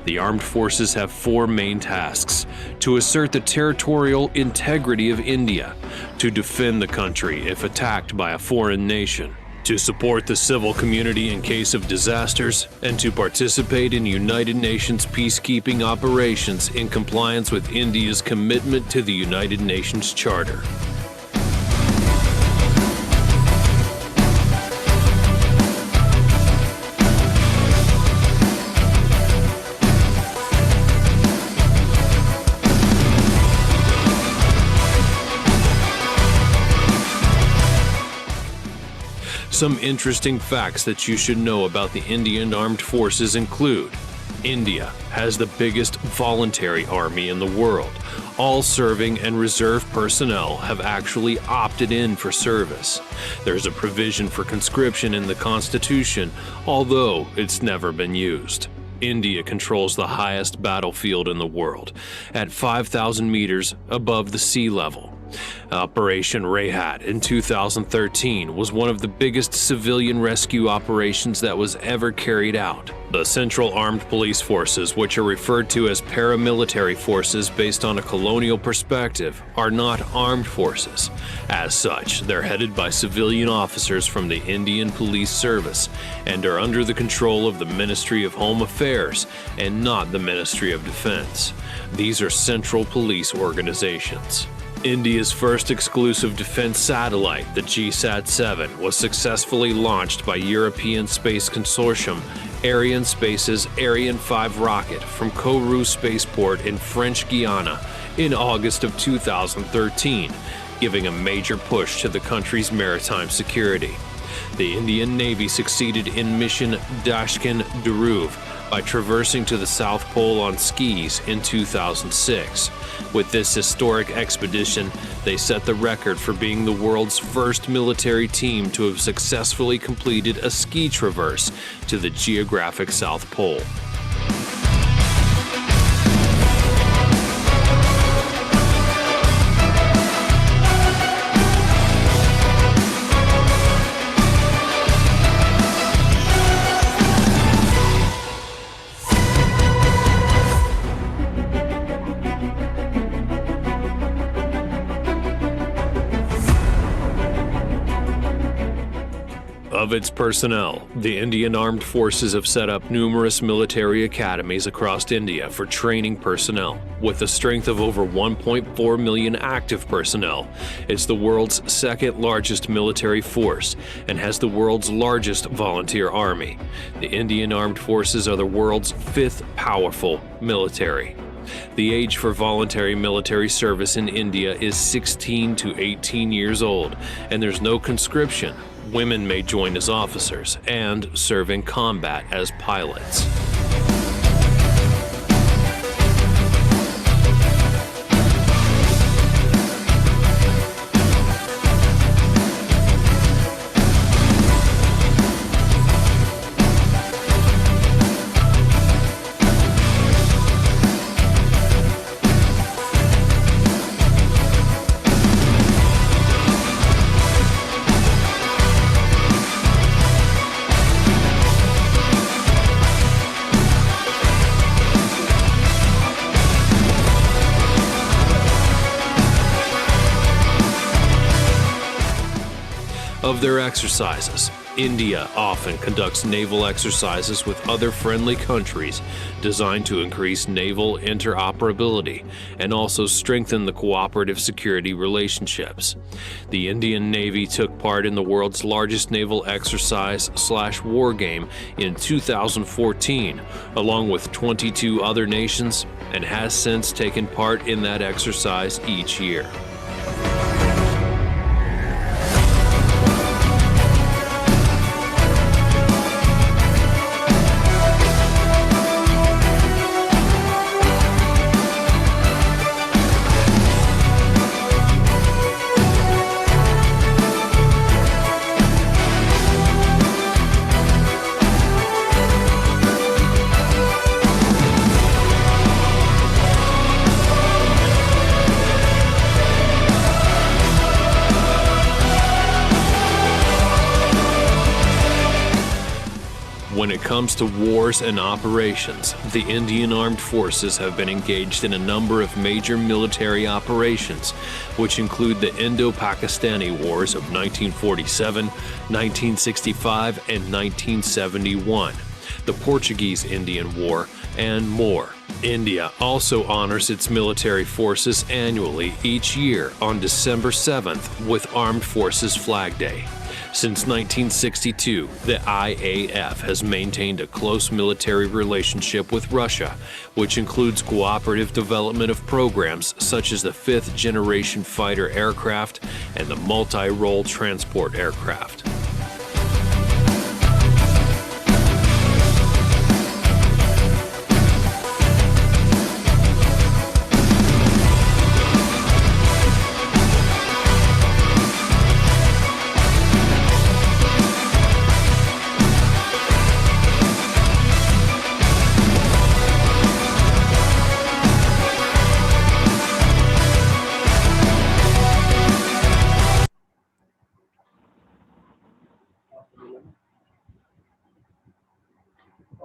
The armed forces have 4 main tasks: to assert the territorial integrity of India, to defend the country if attacked by a foreign nation, to support the civil community in case of disasters, and to participate in United Nations peacekeeping operations in compliance with India's commitment to the United Nations Charter. Some interesting facts that you should know about the Indian Armed Forces include: India has the biggest voluntary army in the world. All serving and reserve personnel have actually opted in for service. There's a provision for conscription in the Constitution, although it's never been used. India controls the highest battlefield in the world, at 5,000 meters above the sea level. Operation Rehat in 2013 was one of the biggest civilian rescue operations that was ever carried out. The Central Armed Police Forces, which are referred to as paramilitary forces based on a colonial perspective, are not armed forces. As such, they're headed by civilian officers from the Indian Police Service and are under the control of the Ministry of Home Affairs and not the Ministry of Defense. These are central police organizations. India's first exclusive defense satellite, the GSAT-7, was successfully launched by European Space Consortium Arianespace's Ariane 5 rocket from Kourou Spaceport in French Guiana in August of 2013, giving a major push to the country's maritime security. The Indian Navy succeeded in mission Dashkin-Dhruv by traversing to the South Pole on skis in 2006. With this historic expedition, they set the record for being the world's first military team to have successfully completed a ski traverse to the geographic South Pole. Of its personnel, the Indian Armed Forces have set up numerous military academies across India for training personnel. With a strength of over 1.4 million active personnel, it's the world's 2nd largest military force and has the world's largest volunteer army. The Indian Armed Forces are the world's 5th powerful military. The age for voluntary military service in India is 16 to 18 years old, and there's no conscription. Women may join as officers and serve in combat as pilots. of their exercises. India often conducts naval exercises with other friendly countries designed to increase naval interoperability and also strengthen the cooperative security relationships. The Indian Navy took part in the world's largest naval exercise/war game in 2014, along with 22 other nations, and has since taken part in that exercise each year. When it comes to wars and operations, the Indian Armed Forces have been engaged in a number of major military operations, which include the Indo-Pakistani Wars of 1947, 1965, and 1971, the Portuguese-Indian War, and more. India also honors its military forces annually each year on December 7th with Armed Forces Flag Day. Since 1962, the IAF has maintained a close military relationship with Russia, which includes cooperative development of programs such as the 5th generation fighter aircraft and the multi-role transport aircraft.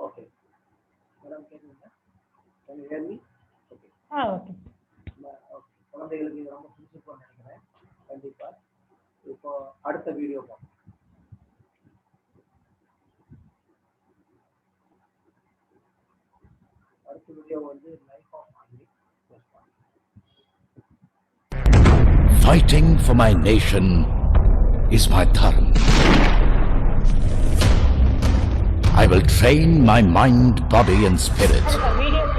Okay. Madam, can you hear me? Okay. Okay. குழந்தைகளுக்கு இது ரொம்ப பிடிச்சிருக்கும்னு நினைக்கிறேன். கண்டிப்பா. இப்போ அடுத்த video பார்ப்போம். அடுத்த வீடியோ வந்து life of army. Fighting for my nation is my dharma. I will train my mind, body and spirit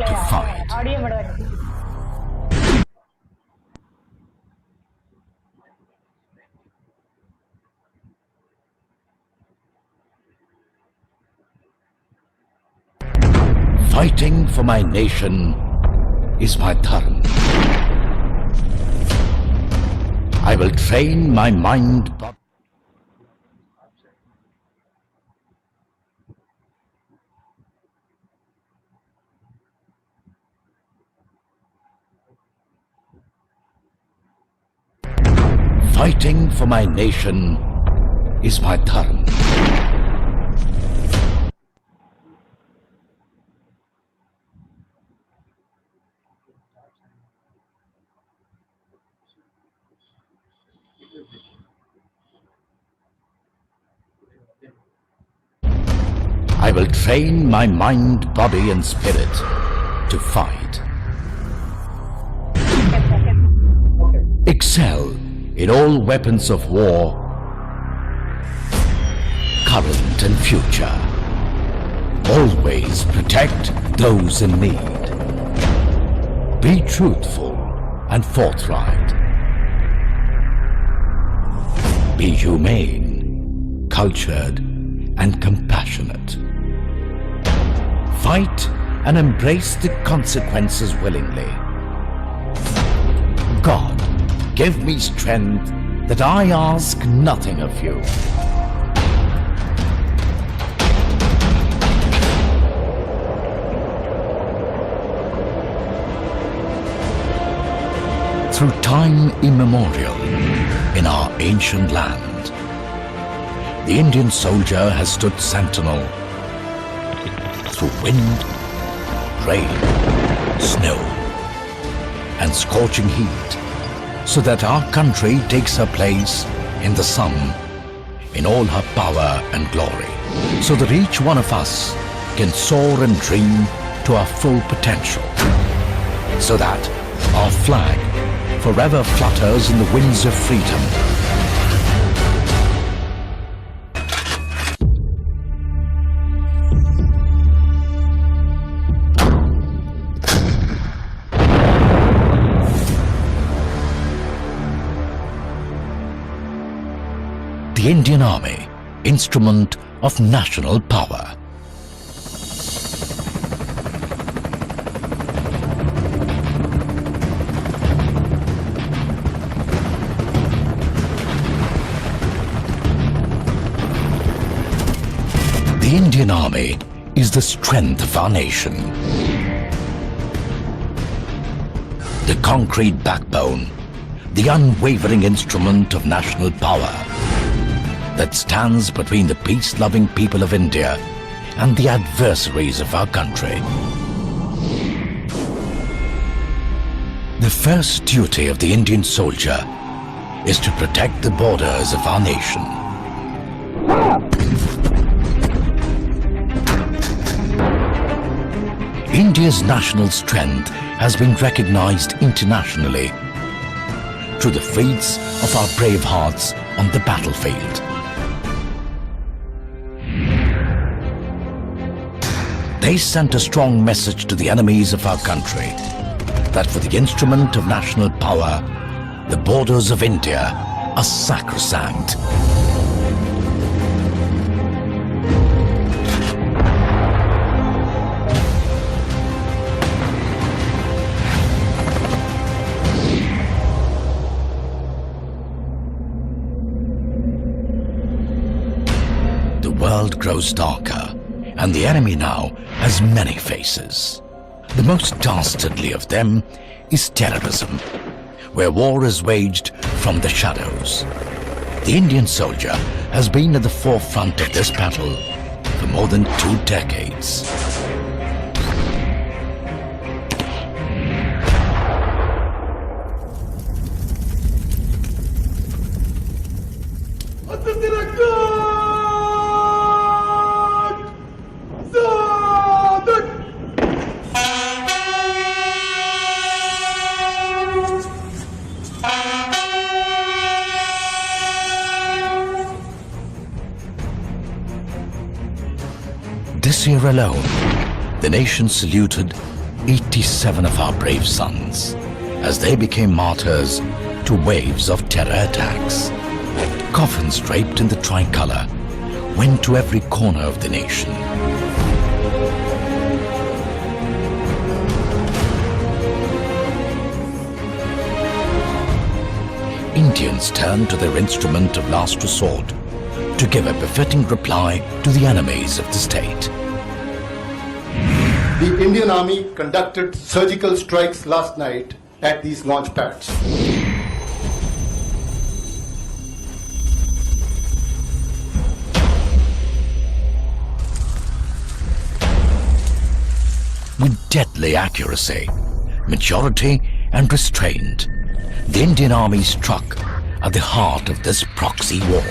to fight. Audio மட்டும். Fighting for my nation is my dharma. I will train my mind, body. Fighting for my nation is my dharma. I will train my mind, body and spirit to fight. Excel in all weapons of war, current and future. Always protect those in need. Be truthful and forthright. Be humane, cultured and compassionate. Fight and embrace the consequences willingly. God, give me strength that I ask nothing of you. Through time immemorial in our ancient land, the Indian soldier has stood sentinel through wind, rain, snow and scorching heat, so that our country takes her place in the sun in all her power and glory, so that each one of us can soar and dream to our full potential, so that our flag forever flutters in the winds of freedom. The Indian Army, instrument of national power. The Indian Army is the strength of our nation. The concrete backbone, the unwavering instrument of national power that stands between the peace-loving people of India and the adversaries of our country. The first duty of the Indian soldier is to protect the borders of our nation. India's national strength has been recognized internationally through the feats of our brave hearts on the battlefield. They sent a strong message to the enemies of our country that for the instrument of national power, the borders of India are sacrosanct. The world grows darker, and the enemy now has many faces. The most dastardly of them is terrorism, where war is waged from the shadows. The Indian soldier has been at the forefront of this battle for more than 2 decades. This year alone, the nation saluted 87 of our brave sons as they became martyrs to waves of terror attacks. Coffins draped in the tricolour went to every corner of the nation. Indians turned to their instrument of last resort to give a befitting reply to the enemies of the state. The Indian Army conducted surgical strikes last night at these launch pads. With deadly accuracy, maturity and restraint, the Indian Army struck at the heart of this proxy war.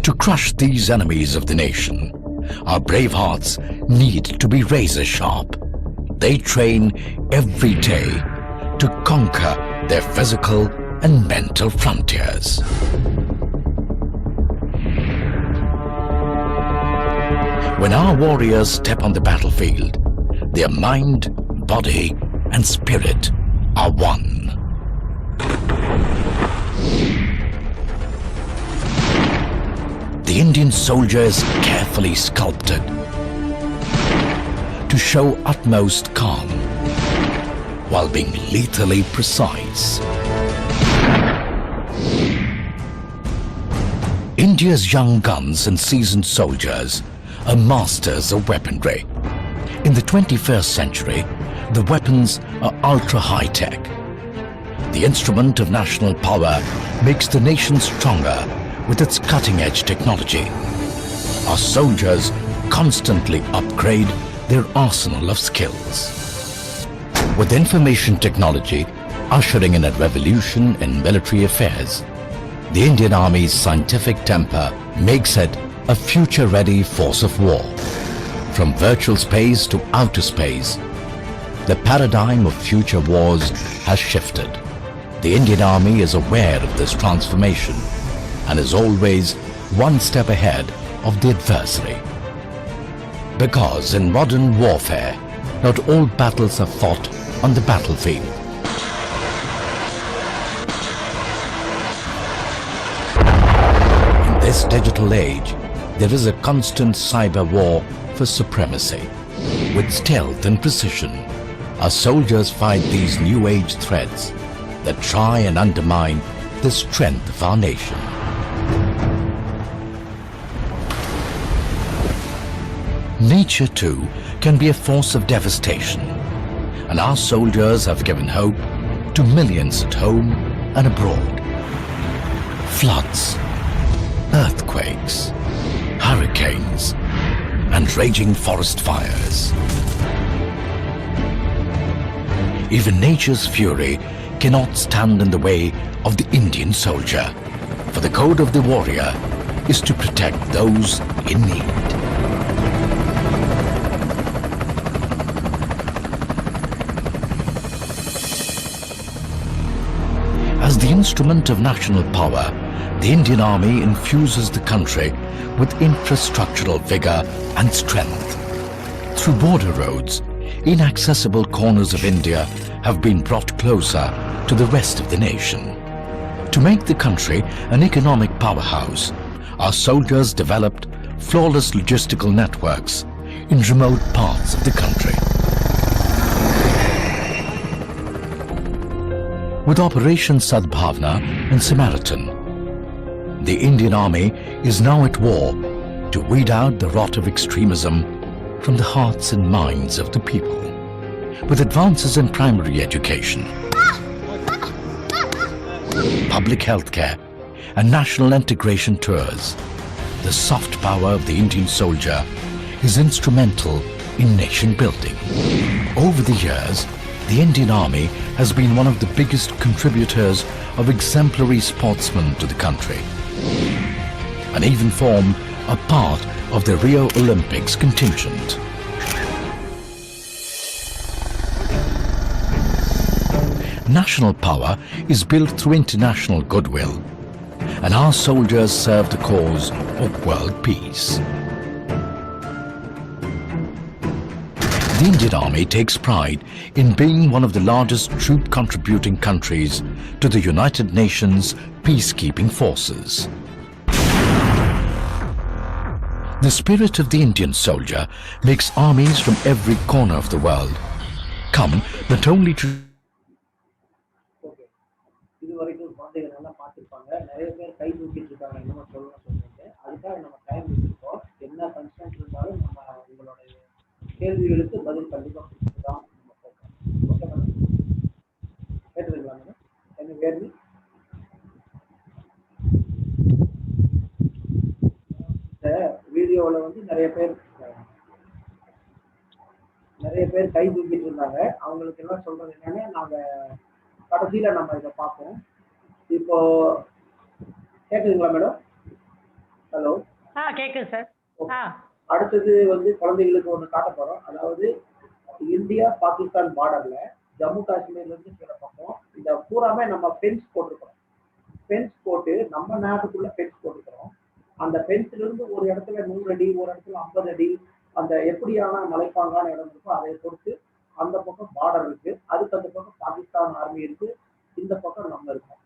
To crush these enemies of the nation, our brave hearts need to be razor sharp. They train every day to conquer their physical and mental frontiers. When our warriors step on the battlefield, their mind, body, and spirit are one. The Indian soldier is carefully sculpted to show utmost calm while being lethally precise. India's young guns and seasoned soldiers are masters of weaponry. In the 21st century, the weapons are ultra high-tech. The instrument of national power makes the nation stronger with its cutting-edge technology. Our soldiers constantly upgrade their arsenal of skills. With information technology ushering in a revolution in military affairs, the Indian Army's scientific temper makes it a future-ready force of war. From virtual space to outer space, the paradigm of future wars has shifted. The Indian Army is aware of this transformation and is always one step ahead of the adversary. Because in modern warfare, not all battles are fought on the battlefield. In this digital age, there is a constant cyber war for supremacy. With stealth and precision, our soldiers fight these new age threats that try and undermine the strength of our nation. Nature too can be a force of devastation, and our soldiers have given hope to millions at home and abroad. Floods, earthquakes, hurricanes, and raging forest fires. Even nature's fury cannot stand in the way of the Indian soldier, for the code of the warrior is to protect those in need. As the instrument of national power, the Indian Army infuses the country with infrastructural vigor and strength. Through border roads, inaccessible corners of India have been brought closer to the rest of the nation. To make the country an economic powerhouse, our soldiers developed flawless logistical networks in remote parts of the country. With Operation Sadbhavna and Samaritan, the Indian Army is now at war to weed out the rot of extremism from the hearts and minds of the people. With advances in primary education, public health care, and national integration tours, the soft power of the Indian soldier is instrumental in nation building. Over the years, the Indian Army has been one of the biggest contributors of exemplary sportsmen to the country, and even formed a part of the Rio Olympics contingent. National power is built through international goodwill, and our soldiers serve the cause of world peace. The Indian Army takes pride in being one of the largest troop-contributing countries to the United Nations peacekeeping forces. The spirit of the Indian soldier makes armies from every corner of the world come not only to இது வரைக்கும் குழந்தைகள் நல்லா பார்த்துருப்பாங்க. நிறைய பேர் கை தூக்கிட்டு இருக்காங்க, என்னமோ சொல்லணும்னு சொல்லிட்டு. அதுக்காக நம்ம டைம் வச்சிருக்கோம். என்ன கன்ஸ்டன்ட் இருந்தாலும் நம்ம உங்களுடைய கேள்விகளுக்கு பதில் கண்டிப்பாக கொடுத்துட்டு தான் நம்ம போகணும். ஓகே மேடம், கேட்டுருங்களா மேடம்? என்ன கேள்வி? இந்த வீடியோவில் வந்து நிறைய பேர் கை தூக்கிட்டு இருந்தாங்க. அவங்களுக்கு எல்லாம் சொல்றது என்னன்னா, நாங்கள் கடைசியில நம்ம இதை பார்ப்போம். இப்போ கேக்குதுங்களா மேடம்? ஹலோ, கேக்குது சார். அடுத்தது வந்து குழந்தைகளுக்கு ஒன்று காட்ட போறோம். அதாவது இந்தியா பாகிஸ்தான் பார்டர்ல ஜம்மு காஷ்மீர்ல இருந்து சில பக்கம் இந்த பூராமே நம்ம ஃபென்ஸ் போட்டிருக்கிறோம். ஃபென்ஸ் போட்டு நம்ம நாட்டுக்குள்ள ஃபென்ஸ் போட்டிருக்கிறோம். அந்த ஃபென்ஸ்ல இருந்து ஒரு இடத்துல 100 அடி, ஒரு இடத்துல 50 அடி, அந்த எப்படியான மலைப்பாங்கான இடம் இருக்கோ அதை பொறுத்து அந்த பக்கம் பார்டர் இருக்கு. அதுக்கு அந்த பக்கம் பாகிஸ்தான் ஆர்மி இருக்கு, இந்த பக்கம் நம்ம இருக்கோம்.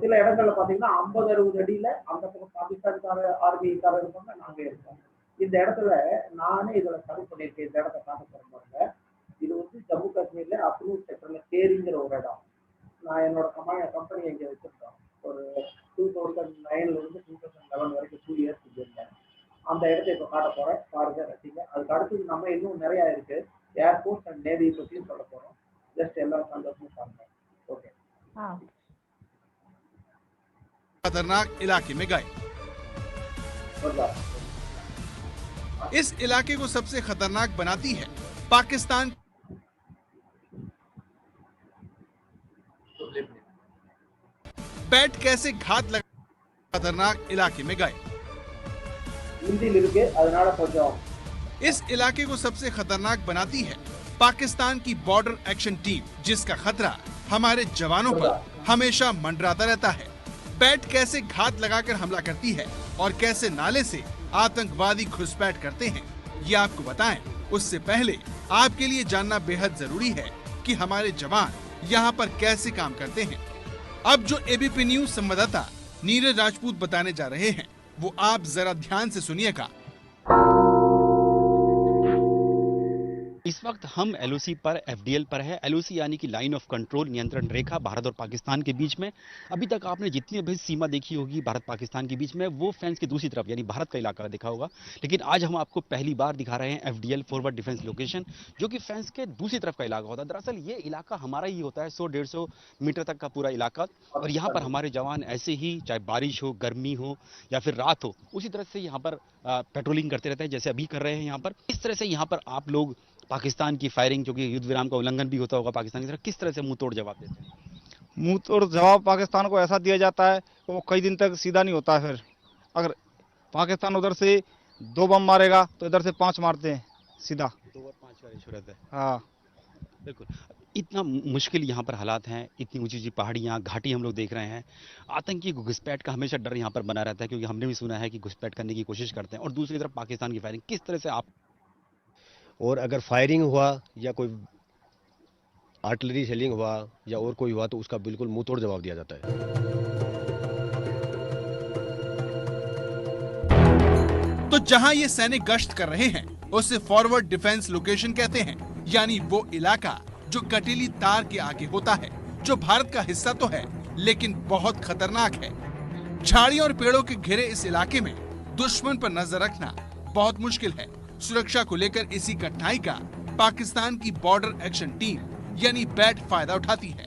சில இடங்கள்ல பாத்தீங்கன்னா 50-60 அடியில அந்த பக்கம் பாகிஸ்தான்கார ஆர்மிக்கார இருப்பாங்க, நாங்க இருக்கோம். இந்த இடத்துல நானே இதுல சர்வ் பண்ணியிருக்கேன். இந்த இடத்த காட்ட போறேன் பாருங்க. இது வந்து ஜம்மு காஷ்மீர்ல அப்ரூவ் செக்டர்ல கேரிங்கிற ஒரு இடம். நான் என்னோட கம்பெனி இங்க வச்சிருக்கோம். ஒரு 2009ல இருந்து 2011 வரைக்கும் 2 இயர்ஸ் இருந்தேன். அந்த இடத்த இப்ப காட்ட போறேன், பாருங்க, ரசிங்க. அதுக்கு அடுத்தது நம்ம இன்னும் நிறைய இருக்கு. ஏர்போர்ட் அண்ட் நேவி பற்றியும் சொல்ல போறோம். ஜஸ்ட் எல்லாரும் சந்தோஷமும் பாருங்க. ओके, खतरनाक इलाके में गए। इस इलाके को सबसे खतरनाक बनाती है पाकिस्तान। बैट कैसे घात लगा खतरनाक इलाके में गए। इस इलाके को सबसे खतरनाक बनाती है पाकिस्तान की बॉर्डर एक्शन टीम, जिसका खतरा हमारे जवानों पर हमेशा मंडराता रहता है। बैट कैसे घात लगाकर हमला करती है और कैसे नाले से आतंकवादी घुसपैठ करते हैं, ये आपको बताएं। उससे पहले आपके लिए जानना बेहद जरूरी है कि हमारे जवान यहाँ पर कैसे काम करते हैं। अब जो एबीपी न्यूज संवाददाता नीरज राजपूत बताने जा रहे हैं, वो आप जरा ध्यान से सुनिएगा। इस वक्त हम एलओसी पर एफडीएल पर है। एलओसी यानी कि लाइन ऑफ कंट्रोल, नियंत्रण रेखा भारत और पाकिस्तान के बीच में। अभी तक आपने जितनी भी सीमा देखी होगी भारत पाकिस्तान के बीच में, वो फेंस की दूसरी तरफ यानी भारत का इलाका देखा होगा। लेकिन आज हम आपको पहली बार दिखा रहे हैं एफडीएल, फॉरवर्ड डिफेंस लोकेशन, जो कि फेंस के दूसरी तरफ का इलाका होता है। दरअसल ये इलाका हमारा ही होता है, 100-150 मीटर तक का पूरा इलाका। और यहाँ पर हमारे जवान ऐसे ही, चाहे बारिश हो, गर्मी हो या फिर रात हो, उसी तरह से यहाँ पर पेट्रोलिंग करते रहते हैं, जैसे अभी कर रहे हैं यहाँ पर। इस तरह से यहाँ पर आप लोग पाकिस्तान की फायरिंग, जो कि युद्ध विराम का उल्लंघन भी होता होगा पाकिस्तान की तरफ, किस तरह से मुंह तोड़ जवाब देते हैं? मुंह तोड़ जवाब पाकिस्तान को ऐसा दिया जाता है कि वो कई दिन तक सीधा नहीं होता है। फिर अगर पाकिस्तान उधर से 2 बम मारेगा तो इधर से 5 मारते हैं सीधा। 2 और 5 का रेशो रहता है। हाँ बिल्कुल। इतना मुश्किल यहाँ पर हालात हैं, इतनी ऊंची ऊंची पहाड़ियाँ, घाटी हम लोग देख रहे हैं। आतंकी घुसपैठ का हमेशा डर यहाँ पर बना रहता है, क्योंकि हमने भी सुना है कि घुसपैठ करने की कोशिश करते हैं। और दूसरी तरफ पाकिस्तान की फायरिंग, किस तरह से आप, और अगर फायरिंग हुआ या कोई आर्टिलरी शेलिंग हुआ या और कोई हुआ तो उसका बिल्कुल मुंह तोड़ जवाब दिया जाता है। तो जहां ये सैनिक गश्त कर रहे हैं, उसे फॉरवर्ड डिफेंस लोकेशन कहते हैं, यानी वो इलाका जो कटीली तार के आगे होता है, जो भारत का हिस्सा तो है लेकिन बहुत खतरनाक है। झाड़ियों और पेड़ों के घिरे इस इलाके में दुश्मन पर नजर रखना बहुत मुश्किल है। सुरक्षा को लेकर इसी कठिनाई का पाकिस्तान की बॉर्डर एक्शन टीम यानी बैट फायदा उठाती है।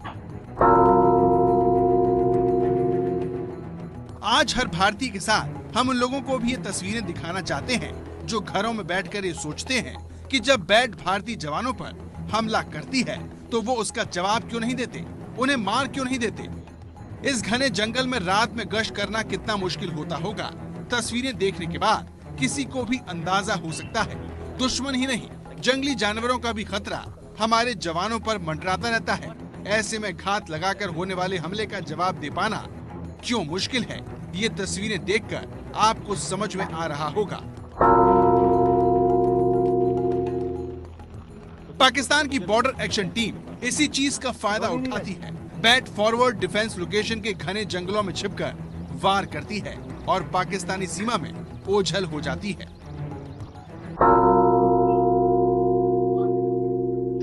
आज हर भारतीय के साथ हम उन लोगों को भी ये तस्वीरें दिखाना चाहते हैं जो घरों में बैठकर ये सोचते हैं कि जब बैट भारतीय जवानों पर हमला करती है तो वो उसका जवाब क्यों नहीं देते, उन्हें मार क्यों नहीं देते। इस घने जंगल में रात में गश्त करना कितना मुश्किल होता होगा, तस्वीरें देखने के बाद किसी को भी अंदाजा हो सकता है। दुश्मन ही नहीं, जंगली जानवरों का भी खतरा हमारे जवानों पर मंडराता रहता है। ऐसे में घात लगाकर होने वाले हमले का जवाब दे पाना क्यों मुश्किल है, ये तस्वीरें देखकर आपको समझ में आ रहा होगा। पाकिस्तान की बॉर्डर एक्शन टीम इसी चीज का फायदा उठाती है। बैट फॉरवर्ड डिफेंस लोकेशन के घने जंगलों में छिपकर वार करती है और पाकिस्तानी सीमा में ओझल हो जाती है।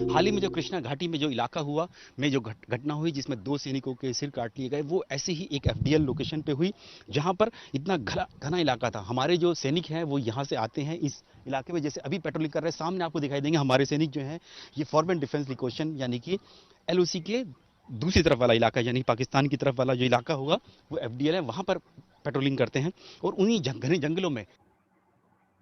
हाल ही में जो कृष्णा घाटी में जो इलाका हुआ में जो घटना हुई, जिसमें 2 सैनिकों के सिर काट लिए गए, वो ऐसे ही एक एफडीएल लोकेशन पे हुई, जहां पर इतना घना इलाका था। हमारे जो सैनिक हैं वो यहां से आते हैं इस इलाके में, जैसे अभी पेट्रोलिंग कर रहे हैं, सामने आपको दिखाई देंगे हमारे सैनिक जो हैं, ये फॉरवर्ड डिफेंस लोकेशन यानी कि एलओसी के दूसरी तरफ वाला इलाका, यानी पाकिस्तान की तरफ वाला जो इलाका होगा वो एफडीएल है, वहां पर पेट्रोलिंग करते हैं। और उन्हीं घने जंगलों में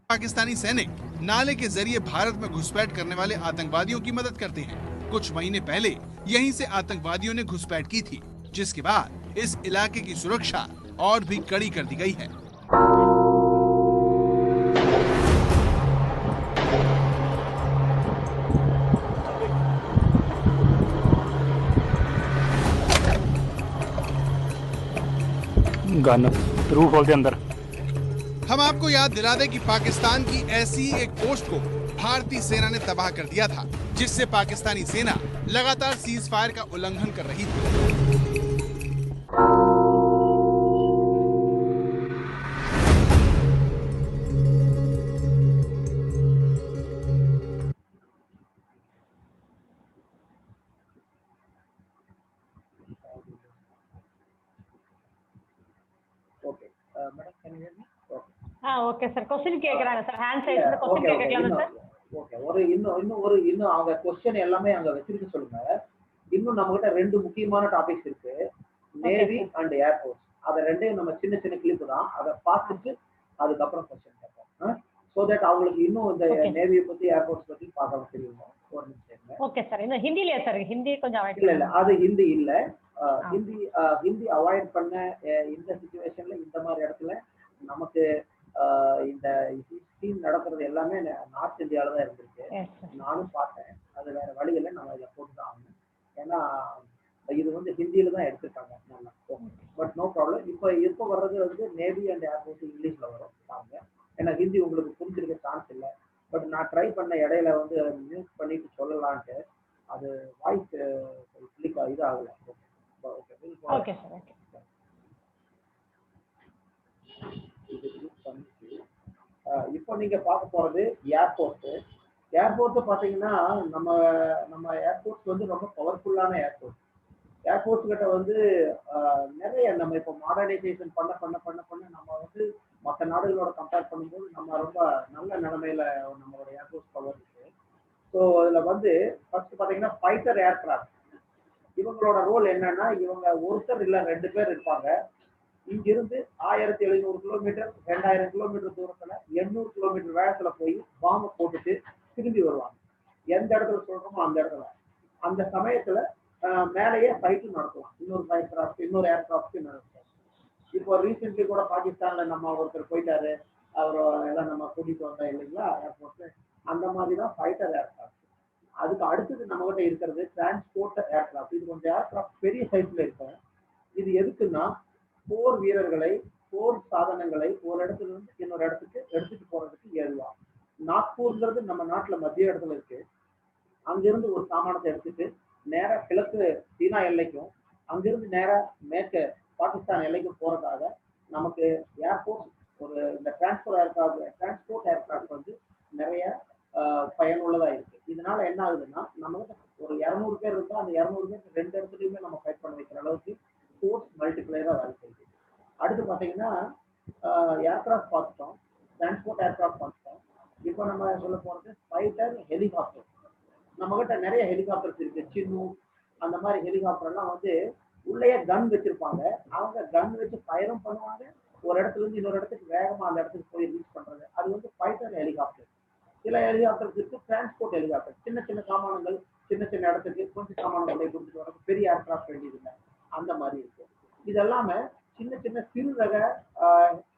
पाकिस्तानी सैनिक नाले के जरिए भारत में घुसपैठ करने वाले आतंकवादियों की मदद करते हैं। कुछ महीने पहले यहीं से आतंकवादियों ने घुसपैठ की थी, जिसके बाद इस इलाके की सुरक्षा और भी कड़ी कर दी गई है। गन रूफ होल के अंदर। हम आपको याद दिला दें कि पाकिस्तान की ऐसी ही एक पोस्ट को भारतीय सेना ने तबाह कर दिया था, जिससे पाकिस्तानी सेना लगातार सीज फायर का उल्लंघन कर रही थी। ஓகே சார், क्वेश्चन கேக்குறாங்க சார், ஹேண்ட் சைஸ்ல क्वेश्चन கேட்கலாமா சார்? ஓகே, அவங்க क्वेश्चन எல்லாமே அங்க வச்சிருக்க சொல்லுங்க. இன்னும் நம்மகிட்ட 2 முக்கியமான டாபிக்ஸ் இருக்கு, நேவி அண்ட் ஏர்ஃபோர்ஸ். அத ரெண்டையும் நம்ம சின்ன சின்ன கிளிப் தான், அத பார்த்துட்டு அதுக்கு அப்புறம் क्वेश्चन கேட்போம். ஸோ தட் அவங்களுக்கு இன்னும் இந்த Okay. நேவியை பத்தி ஏர்போர்ட்ஸ் பத்தி பார்க்க தெரியும். ஒரு நிமிஷம். ஓகே சார், இந்த ஹிந்திலயா சார்? ஹிந்தி கொஞ்சம் அவாய்ட் இல்ல இல்ல அது ஹிந்தி இல்ல. ஆ. ஹிந்தி அவாய்ட் பண்ண இந்த சிச்சுவேஷன்ல இந்த மாதிரி இடத்துல நமக்கு இந்த ஸ்கீம் நடக்கிறது எல்லாமே நார்த் இந்தியாவில தான் இருந்திருக்கு. Yes sir. நானும் பார்த்தேன். அது வேற வழி இல்லை, நம்ம இதை போட்டு தான் ஆகணும். ஏன்னா இது வந்து ஹிந்தியில தான் எடுத்திருக்காங்க நல்லா. But no problem. இப்போ வர்றது வந்து நேவி அண்ட் ஏர்போர்ட் இங்கிலீஷ்ல வரும் பாருங்க. ஏன்னா ஹிந்தி உங்களுக்கு புரிஞ்சிருக்க சான்ஸ் இல்லை. பட் நான் ட்ரை பண்ண இடையில வந்து மியூட் பண்ணிட்டு சொல்லலான்ட்டு அது வாய்ஸ் கிளிக் இது ஆகல. Okay sir. ஓகே. இப்போ நீங்க பார்க்க போறது ஏர்போர்ட். ஏர்போர்ட் பாத்தீங்கன்னா நம்ம ஏர்போர்ட் வந்து ரொம்ப பவர்ஃபுல்லான ஏர்போர்ட். ஏர்போர்ட் கிட்ட வந்து நிறைய நம்ம இப்போ மாடர்னைசேஷன் பண்ண பண்ண பண்ண பண்ண நம்ம வந்து மற்ற நாடுகளோட கம்பேர் பண்ணும்போது நம்ம ரொம்ப நல்ல நிலைமையில நம்மளோட ஏர்போர்ட் பவர் இருக்கு. ஸோ இதுல வந்து ஃபர்ஸ்ட் பாத்தீங்கன்னா ஃபைட்டர் ஏர்கிராஃப்ட். இவங்களோட ரோல் என்னன்னா, இவங்க ஒருத்தர் இல்ல 2 பேர் இருப்பாங்க. இங்கிருந்து 1700 கிலோமீட்டர் 2000 கிலோமீட்டர் தூரத்துல 800 கிலோமீட்டர் வேகத்துல போய் பாம்பை போட்டுட்டு திரும்பி வருவாங்க. எந்த இடத்துல சொல்றோமோ அந்த இடத்துல. அந்த சமயத்துல மேலேயே ஃபைட்டு நடத்தலாம். இன்னொரு ஏர்கிராஃப்ட் நடத்தும். இப்போ ரீசென்ட்லி கூட பாகிஸ்தான்ல நம்ம ஒருத்தர் போயிட்டாரு, அவர் எல்லாம் நம்ம கூட்டிட்டு வந்தோம் இல்லைங்களா ஏர்போர்ட்ல. அந்த மாதிரி தான் ஃபைட்டர் ஏர்கிராஃப்ட். அதுக்கு அடுத்தது நம்ம கிட்ட இருக்கிறது டிரான்ஸ்போர்ட் ஏர்கிராஃப்ட். இது கொஞ்சம் ஏர்கிராஃப்ட் பெரிய சைஸ்ல இருக்கும். இது எதுக்குன்னா போர் வீரர்களை, போர் சாதனங்களை ஒரு இடத்துல இருந்து இன்னொரு இடத்துக்கு எடுத்துட்டு போறதுக்கு ஏதுவா. நாக்பூர்ங்கிறது நம்ம நாட்டுல மத்திய இடத்துல இருக்கு. அங்கிருந்து ஒரு சாமானத்தை எடுத்துட்டு நேரா கிழக்கு சீனா எல்லைக்கும், அங்கிருந்து நேரா மேற்கு பாகிஸ்தான் எல்லைக்கும் போறதாக நமக்கு ஏர்போர்ட் ஒரு இந்த டிரான்ஸ்போர்ட் ஏர்கிராஃப்ட் வந்து நிறைய பயனுள்ளதா இருக்கு. இதனால என்ன ஆகுதுன்னா, நம்ம ஒரு 200 பேர் இருந்தா அந்த 200 பேருக்கு 2 இடத்துலயுமே நம்ம ஃபைட் பண்ண வைக்கிற அளவுக்கு ஃபோர்ஸ் மல்டிப்ளையரா வேலை செய்யுது. அடுத்து பாத்தீங்கன்னா ஏர்கிராஃப்ட் பார்த்துட்டோம், டிரான்ஸ்போர்ட் ஏர்கிராஃப்ட் பார்த்துட்டோம். இப்போ நம்ம சொல்ல போறது ஃபைட்டர் ஹெலிகாப்டர். நம்ம கிட்ட நிறைய ஹெலிகாப்டர்ஸ் இருக்கு. சின்னு அந்த மாதிரி ஹெலிகாப்டர் எல்லாம் வந்து உள்ளேயே கன் வச்சிருப்பாங்க. அவங்க கன் வச்சு ஃபயரும் பண்ணுவாங்க. ஒரு இடத்துல இருந்து இன்னொரு இடத்துக்கு வேகமா அந்த இடத்துக்கு போய் ரீச் பண்றது, அது வந்து ஃபைட்டர் ஹெலிகாப்டர். சில ஹெலிகாப்டர்ஸ் இருக்கு டிரான்ஸ்போர்ட் ஹெலிகாப்டர். சின்ன சின்ன சாமான்கள் சின்ன சின்ன இடத்துக்கு கொஞ்சம் சாமான்களை கொடுத்துட்டு வர பெரிய ஏர்கிராஃப்ட் வேண்டியதில்லை. அந்த மாதிரி இருக்கு. இது எல்லாமே சின்ன சின்ன சிறு ரக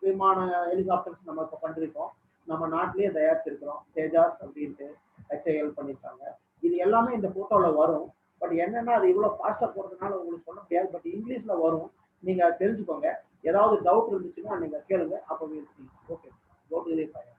விமான ஹெலிகாப்டர்ஸ் நம்ம இப்போ பண்ணிருக்கோம். நம்ம நாட்டிலேயே தயாரிச்சிருக்கிறோம். தேஜாஸ் அப்படின்ட்டு HAL பண்ணியிருக்காங்க. இது எல்லாமே இந்த போட்டோல வரும். பட் என்னன்னா அது இவ்வளவு ஃபாஸ்டா போறதுனால உங்களுக்கு சொல்ல முடியாது. பட் இங்கிலீஷ்ல வரும், நீங்க தெரிஞ்சுக்கோங்க. ஏதாவது டவுட் இருந்துச்சுன்னா நீங்க கேளுங்க. அப்போ okay go to the file.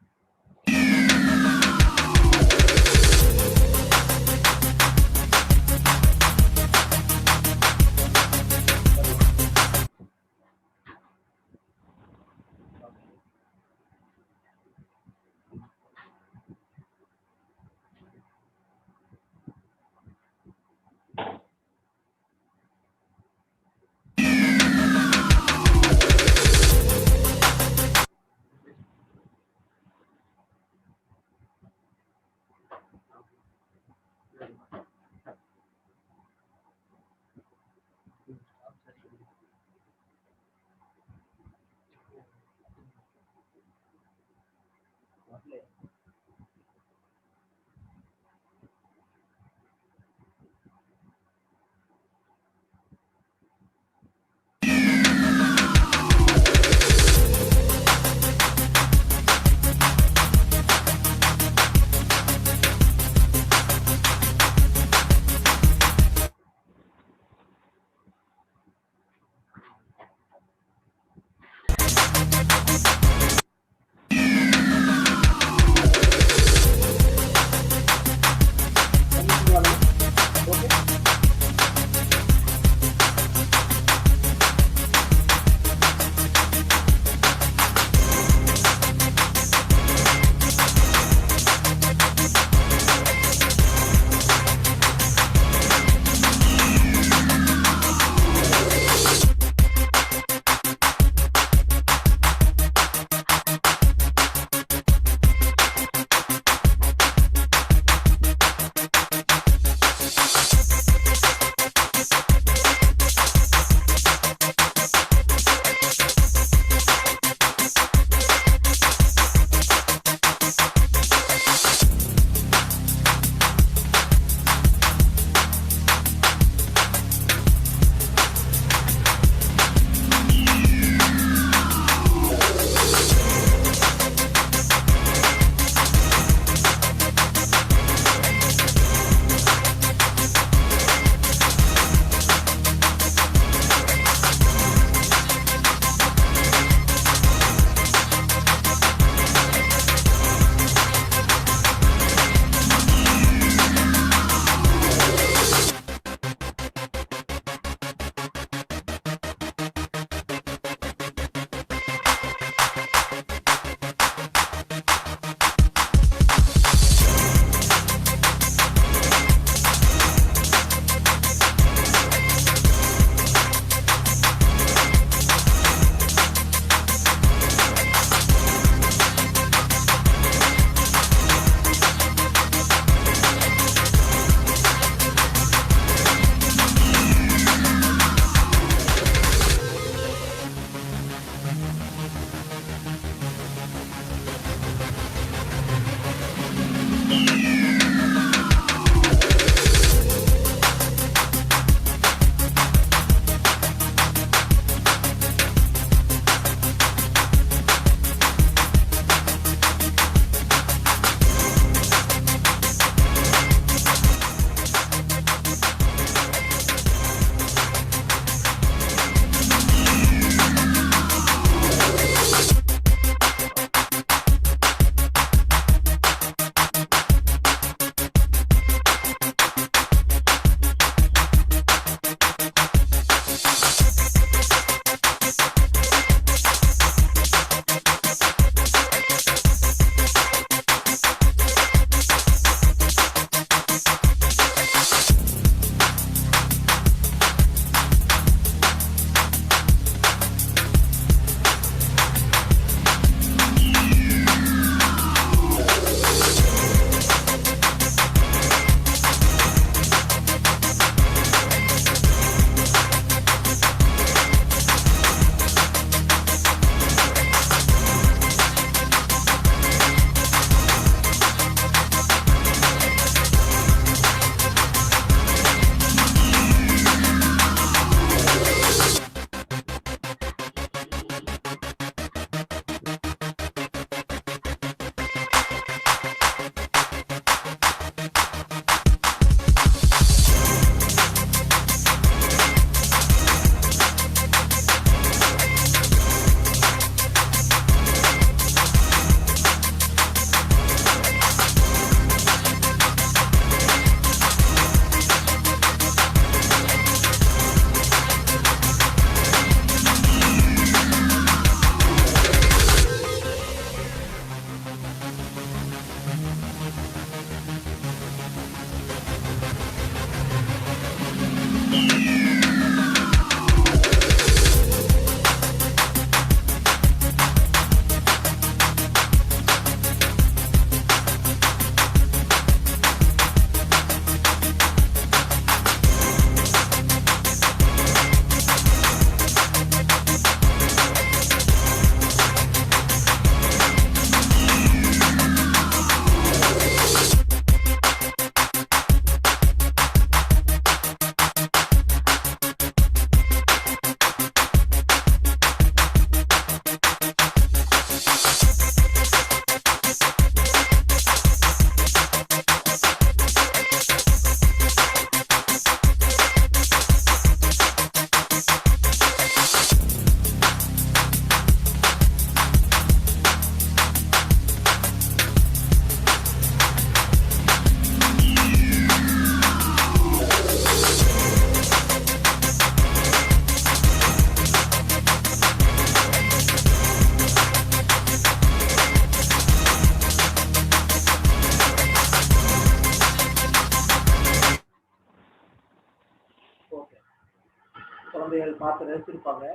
குழந்தைகள் பார்த்து ரசிச்சிருப்பாங்க.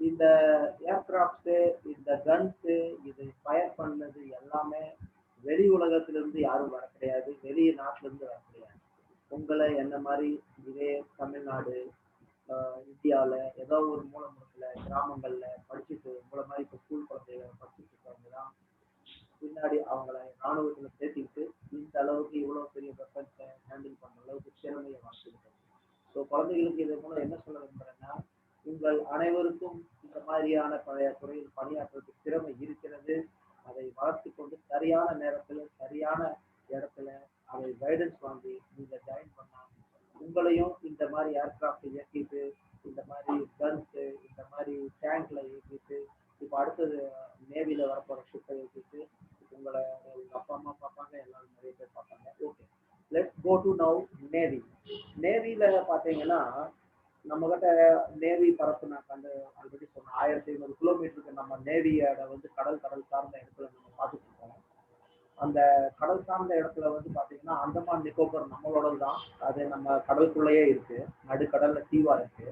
இந்த ஏர்கிராஃப்ட், இந்த கன்ஸ், இது ஃபயர் பண்ணது எல்லாமே வெளி உலகத்திலிருந்து யாரும் வர கிடையாது, வெளி நாட்டுல இருந்து வர கிடையாது. உங்களை என்ன மாதிரி இதே தமிழ்நாடு, இந்தியாவில் ஏதோ ஒரு மூலமுகத்துல கிராமங்கள்ல படிச்சுட்டு உங்களை மாதிரி இப்போ ஸ்கூல் குழந்தைகள் படிச்சுட்டு இருக்கவங்க தான் பின்னாடி அவங்கள ராணுவத்துல சேர்த்திட்டு இந்த அளவுக்கு இவ்வளவு பெரிய வெப்பன்ஸை ஹேண்டில் பண்ண அளவுக்கு திறமையை வளர்த்துக்கிட்டோம். ஸோ குழந்தைகளுக்கு இதன் மூலம் என்ன சொல்ல விரும்புறேன்னா, உங்கள் அனைவருக்கும் இந்த மாதிரியான பழைய துறையில் பணியாற்றுறதுக்கு திறமை இருக்கிறது. அதை வளர்த்து கொண்டு சரியான நேரத்துல சரியான இடத்துல அதை கைடன்ஸ் வாங்கி நீங்க ஜாயின் பண்ணா உங்களையும் இந்த மாதிரி ஏர்கிராஃப்ட் இயக்கிட்டு, இந்த மாதிரி கன்ஸு, இந்த மாதிரி டேங்க்ல இயக்கிட்டு, இப்போ அடுத்தது நேவில வரப்போற ஷிப்பை இயக்கிட்டு உங்களை உங்க அப்பா அம்மா பார்ப்பாங்க, எல்லாரும் நிறைய பேர் பார்ப்பாங்க. Okay, let's go to now navy. நேவியில பார்த்தீங்கன்னா நம்ம கிட்ட நேவி பரப்பு நான் கண்டு ஆல்ரெடி சொன்னேன், 1500 கிலோமீட்டருக்கு நம்ம நேவியோட வந்து கடல் சார்ந்த இடத்துல நம்ம பார்த்துட்டு இருக்கோம். அந்த கடல் சார்ந்த இடத்துல வந்து பார்த்தீங்கன்னா அந்தமான் நிக்கோபர் நம்மளோடது தான், அது நம்ம கடலுக்குள்ளேயே இருக்கு, நடுக்கடல்ல தீவா இருக்கு.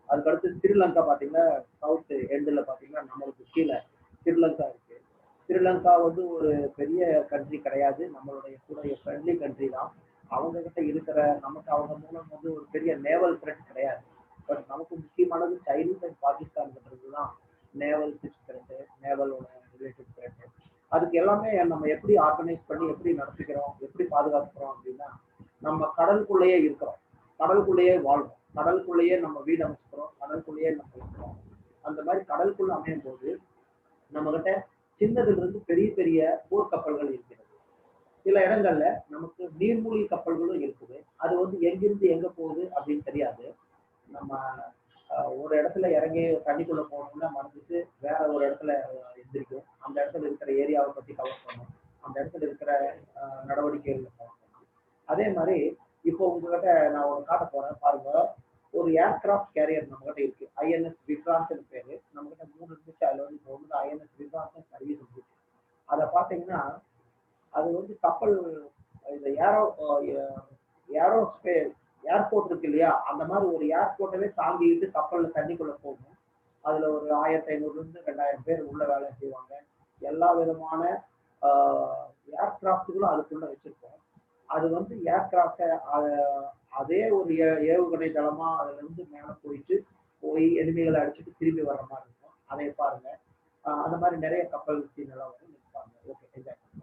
அதுக்கடுத்து ஸ்ரீலங்கா பார்த்தீங்கன்னா சவுத் எண்டில் பார்த்தீங்கன்னா நம்மளுக்கு கீழே ஸ்ரீலங்கா இருக்கு. ஸ்ரீலங்கா வந்து ஒரு பெரிய கண்ட்ரி கிடையாது, நம்மளுடைய கூட ஃப்ரெண்ட்லி கண்ட்ரி தான். அவங்க கிட்ட இருக்கிற நமக்கு அவங்க மூலம் வந்து ஒரு பெரிய நேவல் த்ரெட் கிடையாது. பட் நமக்கு முக்கியமானது சைனீஸ் அண்ட் பாகிஸ்தான்ன்றது தான் நேவல் த்ரெட், நேவலோட ரிலேட்டட் த்ரெட். அதுக்கு எல்லாமே நம்ம எப்படி ஆர்கனைஸ் பண்ணி எப்படி நடத்திக்கிறோம், எப்படி பாதுகாக்கிறோம் அப்படின்னா, நம்ம கடலுக்குள்ளேயே இருக்கிறோம், கடலுக்குள்ளேயே வாழ்றோம், கடலுக்குள்ளேயே நம்ம வீடு அமைச்சுக்கிறோம், கடலுக்குள்ளேயே நம்ம இருக்கிறோம். அந்த மாதிரி கடலுக்குள்ள அமையும் போது நம்ம கிட்ட சின்னதுல இருந்து பெரிய பெரிய போர்க்கப்பல்கள் இருக்கிறது. சில இடங்கள்ல நமக்கு நீர்மூழ்கி கப்பல்களும் இருக்குது. அது வந்து எங்கிருந்து எங்க போகுது அப்படின்னு தெரியாது. நம்ம ஒரு இடத்துல இறங்கி தண்ணிக்குள்ள போகணும்னா மறந்துட்டு வேற ஒரு இடத்துல எந்திரிக்கும். அந்த இடத்துல இருக்கிற ஏரியாவை பத்தி கவர் பண்ணணும், அந்த இடத்துல இருக்கிற நடவடிக்கைகள் கவர் பண்ணணும். அதே மாதிரி இப்போ உங்ககிட்ட நான் ஒரு காட்ட போறேன் பாருங்க. ஒரு ஏர்கிராஃப்ட் கேரியர் நம்ம கிட்ட இருக்கு, ஐஎன்எஸ் விக்ராந்த்னு பேரு. நம்ம கிட்ட 3 இருந்துச்சு, அதுல வந்து இப்போ வந்து ஐஎன்எஸ் விக்ராந்த் சர்வீஸ் இருந்துச்சு. அதை பார்த்தீங்கன்னா அது வந்து கப்பல், இந்த ஏர்போர்ட் இருக்கு இல்லையா, அந்த மாதிரி ஒரு ஏர்போர்ட்டவே தாங்கிட்டு கப்பல்ல தண்ணிக்குள்ள போகும். அதுல ஒரு 1500 இருந்து 2000 பேர் உள்ள வேலை செய்வாங்க. எல்லா விதமான ஏர்கிராஃப்டுகளும் அதுக்குள்ள வச்சிருக்கோம். அது வந்து ஏர்கிராஃப்டை அதே ஒரு ஏவுகணை தளமா அதுல இருந்து மேல போய் எனிமிகளை அடிச்சுட்டு திரும்பி வர்ற மாதிரி இருக்கும். அதை பாருங்க. அந்த மாதிரி நிறைய கப்பல் சீன் எல்லாம் வந்து நிற்பாங்க. ஓகே, என்ஜாய் பண்ணுங்க.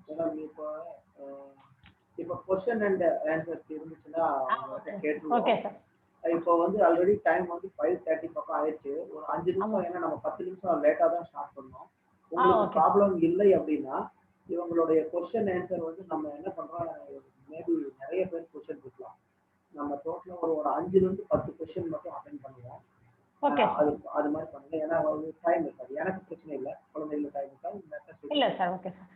மேடம் இப்போ கொஸ்டின் அண்ட் ஆன்சர்ஸ் இருந்துச்சுன்னா கேட்டுருவோம். Okay sir. இப்போ வந்து ஆல்ரெடி டைம் வந்து 5:30 பக்கம் ஆயிடுச்சு. ஒரு 5 நிமிஷம், ஏன்னா நம்ம 10 நிமிஷம் லேட்டாக தான் ஸ்டார்ட் பண்ணோம். உங்களுக்கு ப்ராப்ளம் இல்லை அப்படின்னா இவங்களுடைய கொஸ்டின் ஆன்சர் வந்து நம்ம என்ன பண்றோம், மேபி நிறைய பேர் கொஸ்டின் இருக்கலாம். நம்ம டோட்டலா ஒரு 5லேருந்து 10 கொஸ்டின் மட்டும் அட்டென்ட் பண்ணுவோம். அது மாதிரி பண்ணுங்க. ஏன்னா டைம் இருக்காது. எனக்கு பிரச்சனை இல்லை, குழந்தைங்களுக்கு டைம் இருக்காது. இல்ல சார். Okay sir.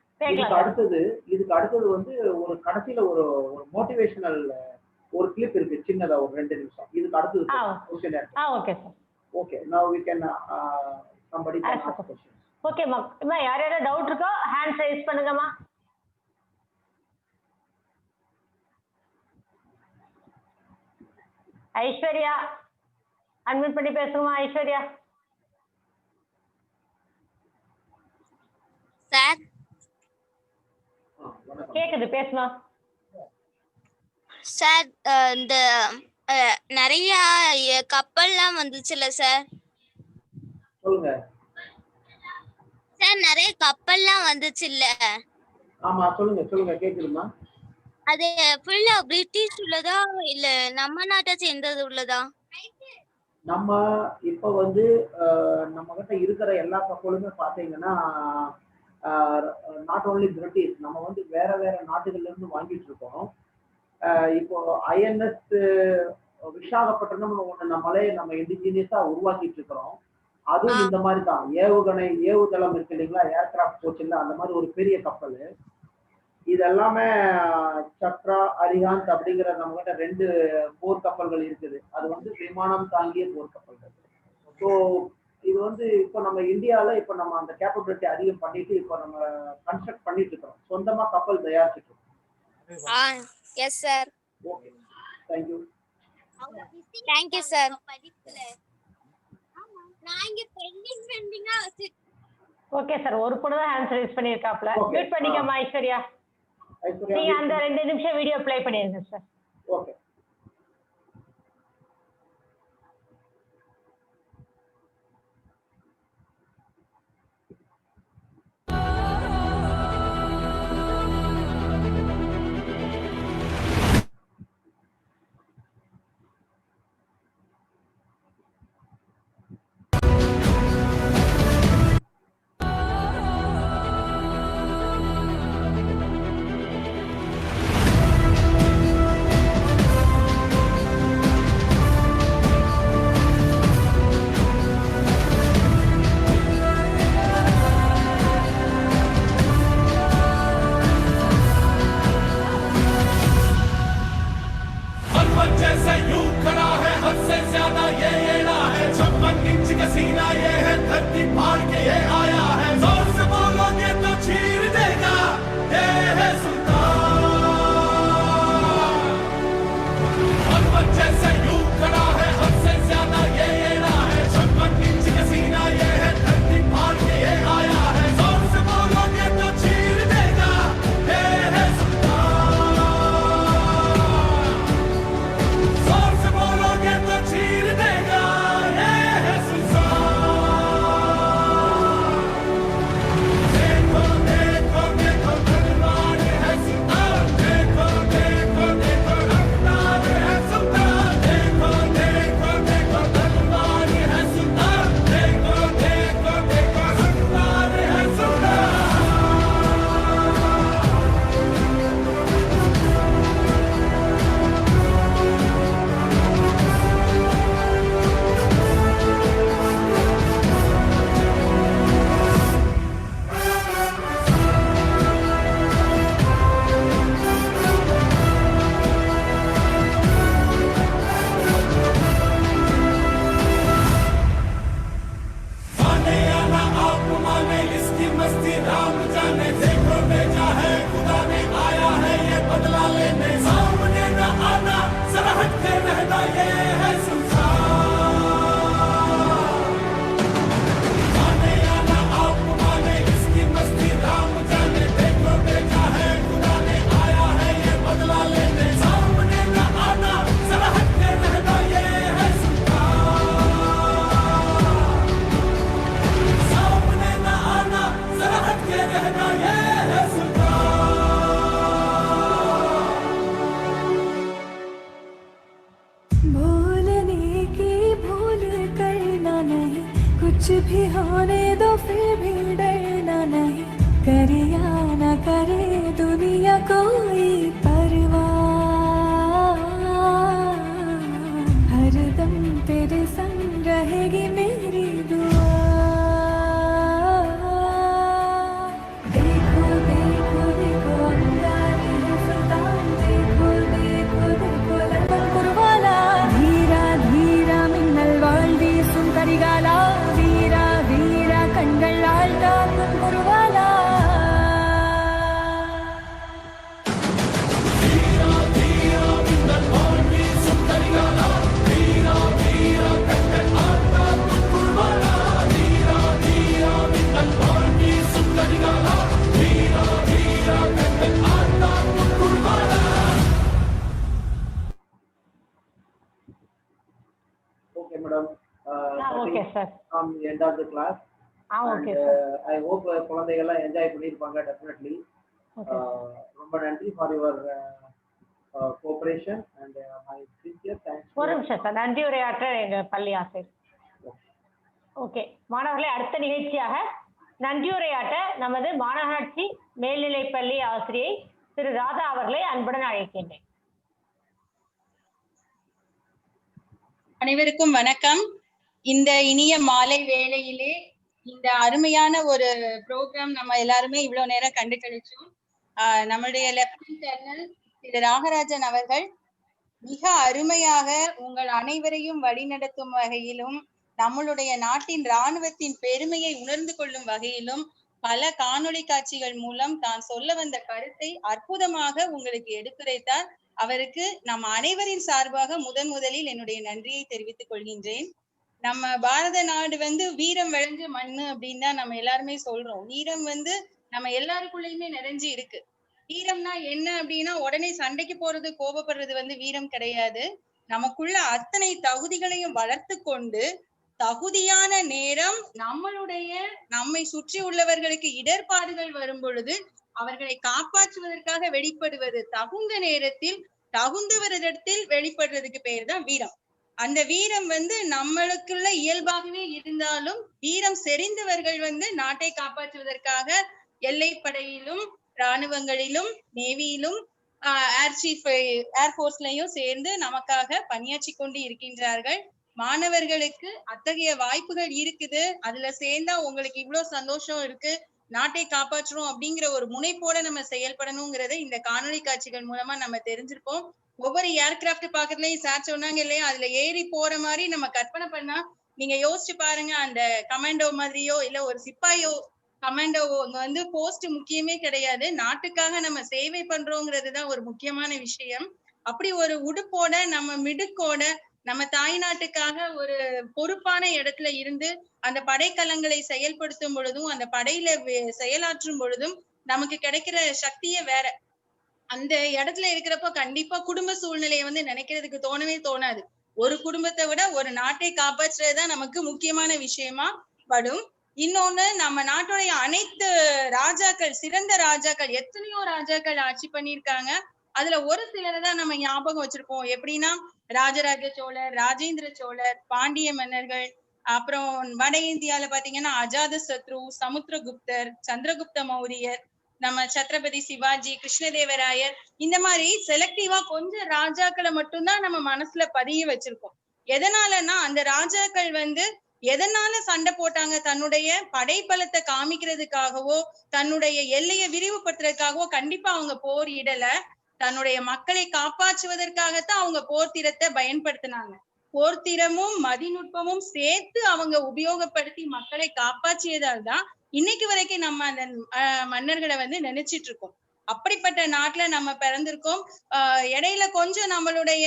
இதுக்கு அடுத்தது வந்து ஒரு கடைசியில ஒரு மோட்டிவேஷனல் ஒரு கிளிப் இருக்கு, சின்னதா ஒரு 2 நிமிஷம். இதுக்கு அடுத்தது question answer. Okay sir. Okay, நவ we can somebody can ask questions. Okay மா, யார் யாரா டவுட் இருக்கோ ஹேண்ட் ரைஸ் பண்ணுங்கம்மா. ஐஸ்வர்யா அன்மியூட் பண்ணி பேசுங்கம்மா. ஐஸ்வர்யா சார். கேக்குது, பேசணும் சார். இந்த நிறைய கப்பல்லாம் வந்துச்சுல்ல சார்? சொல்லுங்க சார். நிறைய கப்பல்லாம் வந்துச்சுல்ல? ஆமா, சொல்லுங்க கேக்குதுமா. அது ஃபுல்லா பிரிட்டிஷ் உள்ளதா இல்ல நம்ம நாட்டை சேர்ந்தது உள்ளதா? நம்ம இப்ப வந்து நம்ம கிட்ட இருக்கிற எல்லா கப்பலுமே பாத்தீங்கன்னா நாட் ஓன்லி பிரிட்டிஷ், நம்ம வந்து வேற வேற நாட்டுகள்ல இருந்து வாங்கிட்டு இருக்கோம். இப்போ ஐஎன்எஸ் விசாகப்பட்டினம் ஒண்ணு நம்ம இண்டிஜினியஸா உருவாக்கிட்டு இருக்கிறோம். அதுவும் இந்த மாதிரி தான் ஏவுதளம் இருக்கு இல்லைங்களா, ஏர்கிராஃப்ட் கோச்சில் அந்த மாதிரி ஒரு பெரிய கப்பல். இது எல்லாமே சக்ரா, அரிஹாந்த் அப்படிங்கிற நம்ம கிட்ட 2 போர் கப்பல்கள் இருக்குது. அது வந்து விமானம் தாங்கிய போர் கப்பல்கள். ஸோ இது வந்து இப்போ நம்ம இந்தியாவில இப்போ நம்ம அந்த கேப்பபிலிட்டி அதிகம் பண்ணிட்டு இப்போ நம்ம கன்ஸ்ட்ரக்ட் பண்ணிட்டு இருக்கிறோம். சொந்தமா கப்பல் தயாரிச்சுட்டு இருக்கோம். Yes sir. Okay, thank you. Thank you sir. Okay sir. ஒரு பொண்ணு தான் ஹேண்ட் ரைஸ் பண்ணிருக்காப்ல. மியூட் பண்ணிக்கம்மா ஐஸ்வர்யா. நீங்க அந்த 2 நிமிஷம் வீடியோ ப்ளே பண்ணிருங்க சார். ஓகே. भूलने की भूल करना नहीं, कुछ भी होने दो फिर भी डरना नहीं, करे या न करे दुनिया कोई परवाह, हरदम तेरे संग रहेगी मेरी दुआ। देखो देखो देखो अंगारे सुल्तान, देखो देखो देखो London कुरवाला, Dheera Dheera Minnal Valvi सुंदरिगाला, Veera Veera Kangal आल्टान कुरवाला। Okay, madam. okay, sir. From the end of the class. Okay, and, sir. I hope குழந்தைகள்லாம் என்ஜாய் பண்ணிருப்பாங்க definitely. ரொம்ப நன்றி for your cooperation and my sincere thanks. ஒரு நிமிஷம் சார், நன்றி உரையாற்ற எங்க பள்ளி ஆசிரியர். ஓகே மாணவர்களே, அடுத்த நிகழ்ச்சியாக நன்றியுரையாற்ற நமது மாநகராட்சி மேல்நிலைப்பள்ளி ஆசிரியை திரு ராதா அவர்களை அன்புடன் அழைக்கின்றேன். அனைவருக்கும் வணக்கம். இந்த இனிய மாலை வேளையிலே இந்த அருமையான ஒரு ப்ரோக்ராம் நம்ம எல்லாருமே இவ்வளவு நேரம் கண்டு கழிச்சோம். நம்முடைய லெப்டினன்ட் கர்னல் திரு ராகராஜன் அவர்கள் மிக அருமையாக உங்கள் அனைவரையும் வழிநடத்தும் வகையிலும் நம்மளுடைய நாட்டின் இராணுவத்தின் பெருமையை உணர்ந்து கொள்ளும் வகையிலும் பல காணொளி காட்சிகள் மூலம் தான் சொல்ல வந்த கருத்தை அற்புதமாக உங்களுக்கு எடுத்துரைத்தார். அவருக்கு நம்ம அனைவரின் சார்பாக முதலில் என்னுடைய நன்றியை தெரிவித்துக் கொள்கின்றேன். நம்ம பாரத நாடு வீரம் விளைஞ்ச மண்ணு அப்படின்னு தான் நம்ம எல்லாருமே சொல்றோம். வீரம் நம்ம எல்லாருக்குள்ளயுமே நிறைஞ்சு இருக்கு. வீரம்னா என்ன அப்படின்னா உடனே சண்டைக்கு போறது, கோபப்படுறது வீரம் கிடையாது. நமக்குள்ள அத்தனை தகுதிகளையும் வளர்த்து கொண்டு தகுதியான நேரம் நம்மை சுற்றி உள்ளவர்களுக்கு இடர்பாடுகள் வரும் பொழுது அவர்களை காப்பாற்றுவதற்காக வெளிப்படுவது, தகுந்த நேரத்தில் தகுந்தவரிடத்தில் வெளிப்படுறதுக்கு பேர் தான் வீரம். அந்த வீரம் நம்மளுக்குள்ள இயல்பாகவே இருந்தாலும் வீரம் செறிந்தவர்கள் நாட்டை காப்பாற்றுவதற்காக எல்லைப்படையிலும் இராணுவங்களிலும் நேவியிலும் ஏர்போர்ஸ்லயும் சேர்ந்து நமக்காக பணியாற்றி கொண்டு இருக்கின்றார்கள். மாணவர்களுக்கு அத்தகைய வாய்ப்புகள் இருக்குது. அதுல சேர்ந்தா உங்களுக்கு இவ்வளவு சந்தோஷம் இருக்கு, நாட்டை காப்பாற்றுறோம் அப்படிங்கிற ஒரு முனைப்போட நம்ம செயல்படணுங்கிறத இந்த காணொளி காட்சிகள் மூலமா நம்ம தெரிஞ்சிருப்போம். ஒவ்வொரு ஏர்கிராப்ட் பாக்கிறதுலயும் சார் சொன்னாங்க இல்லையா, அதுல ஏறி போற மாதிரி நம்ம கற்பனை பண்ணா நீங்க யோசிச்சு பாருங்க. அந்த கமாண்டோ மாதிரியோ இல்ல ஒரு சிப்பாயோ கமாண்டோ போஸ்ட் முக்கியமே கிடையாது, நாட்டுக்காக நம்ம சேவை பண்றோங்கிறதுதான் ஒரு முக்கியமான விஷயம். அப்படி ஒரு உடுப்போட நம்ம மிடுக்கோட நம்ம தாய் நாட்டுக்காக ஒரு பொறுப்பான இடத்துல இருந்து அந்த படைக்கலங்களை செயல்படுத்தும் பொழுதும் அந்த படையில செயலாற்றும் பொழுதும் நமக்கு கிடைக்கிற சக்தியே வேற. அந்த இடத்துல இருக்கிறப்போ கண்டிப்பா குடும்ப சூழ்நிலையை நினைக்கிறதுக்கு தோணவே தோணாது. ஒரு குடும்பத்தை விட ஒரு நாட்டை காப்பாற்றுறதுதான் நமக்கு முக்கியமான விஷயமா படும். இன்னொன்னு, நம்ம நாட்டுடைய அனைத்து ராஜாக்கள், சிறந்த ராஜாக்கள், எத்தனையோ ராஜாக்கள் ஆட்சி பண்ணியிருக்காங்க. அதுல ஒரு சிலரை தான் நம்ம ஞாபகம் வச்சிருப்போம். எப்படின்னா ராஜராஜ சோழர், ராஜேந்திர சோழர், பாண்டிய மன்னர்கள், அப்புறம் வட இந்தியால பாத்தீங்கன்னா அஜாத சத்ரு, சமுத்திரகுப்தர், சந்திரகுப்த மௌரியர், நம்ம சத்ரபதி சிவாஜி, கிருஷ்ணதேவராயர், இந்த மாதிரி செலக்டிவா கொஞ்சம் ராஜாக்களை மட்டும்தான் நம்ம மனசுல பதிய வச்சிருக்கோம். எதனாலன்னா அந்த ராஜாக்கள் எதனால சண்டை போட்டாங்க, தன்னுடைய படைபலத்தை காமிக்கிறதுக்காகவோ தன்னுடைய எல்லையை விரிவுபடுத்துறதுக்காகவோ கண்டிப்பா அவங்க போர் இடல. தன்னுடைய மக்களை காப்பாற்றுவதற்காகத்தான் அவங்க போர்த்திரத்தை பயன்படுத்தினாங்க. போர்த்திரமும் மதிநுட்பமும் சேர்த்து அவங்க உபயோகப்படுத்தி மக்களை காப்பாற்றியதால் தான் இன்னைக்கு வரைக்கும் நம்ம அந்த மன்னர்களை நினைச்சிட்டு இருக்கோம். அப்படிப்பட்ட நாட்டுல நம்ம பிறந்திருக்கோம். இடையில கொஞ்சம் நம்மளுடைய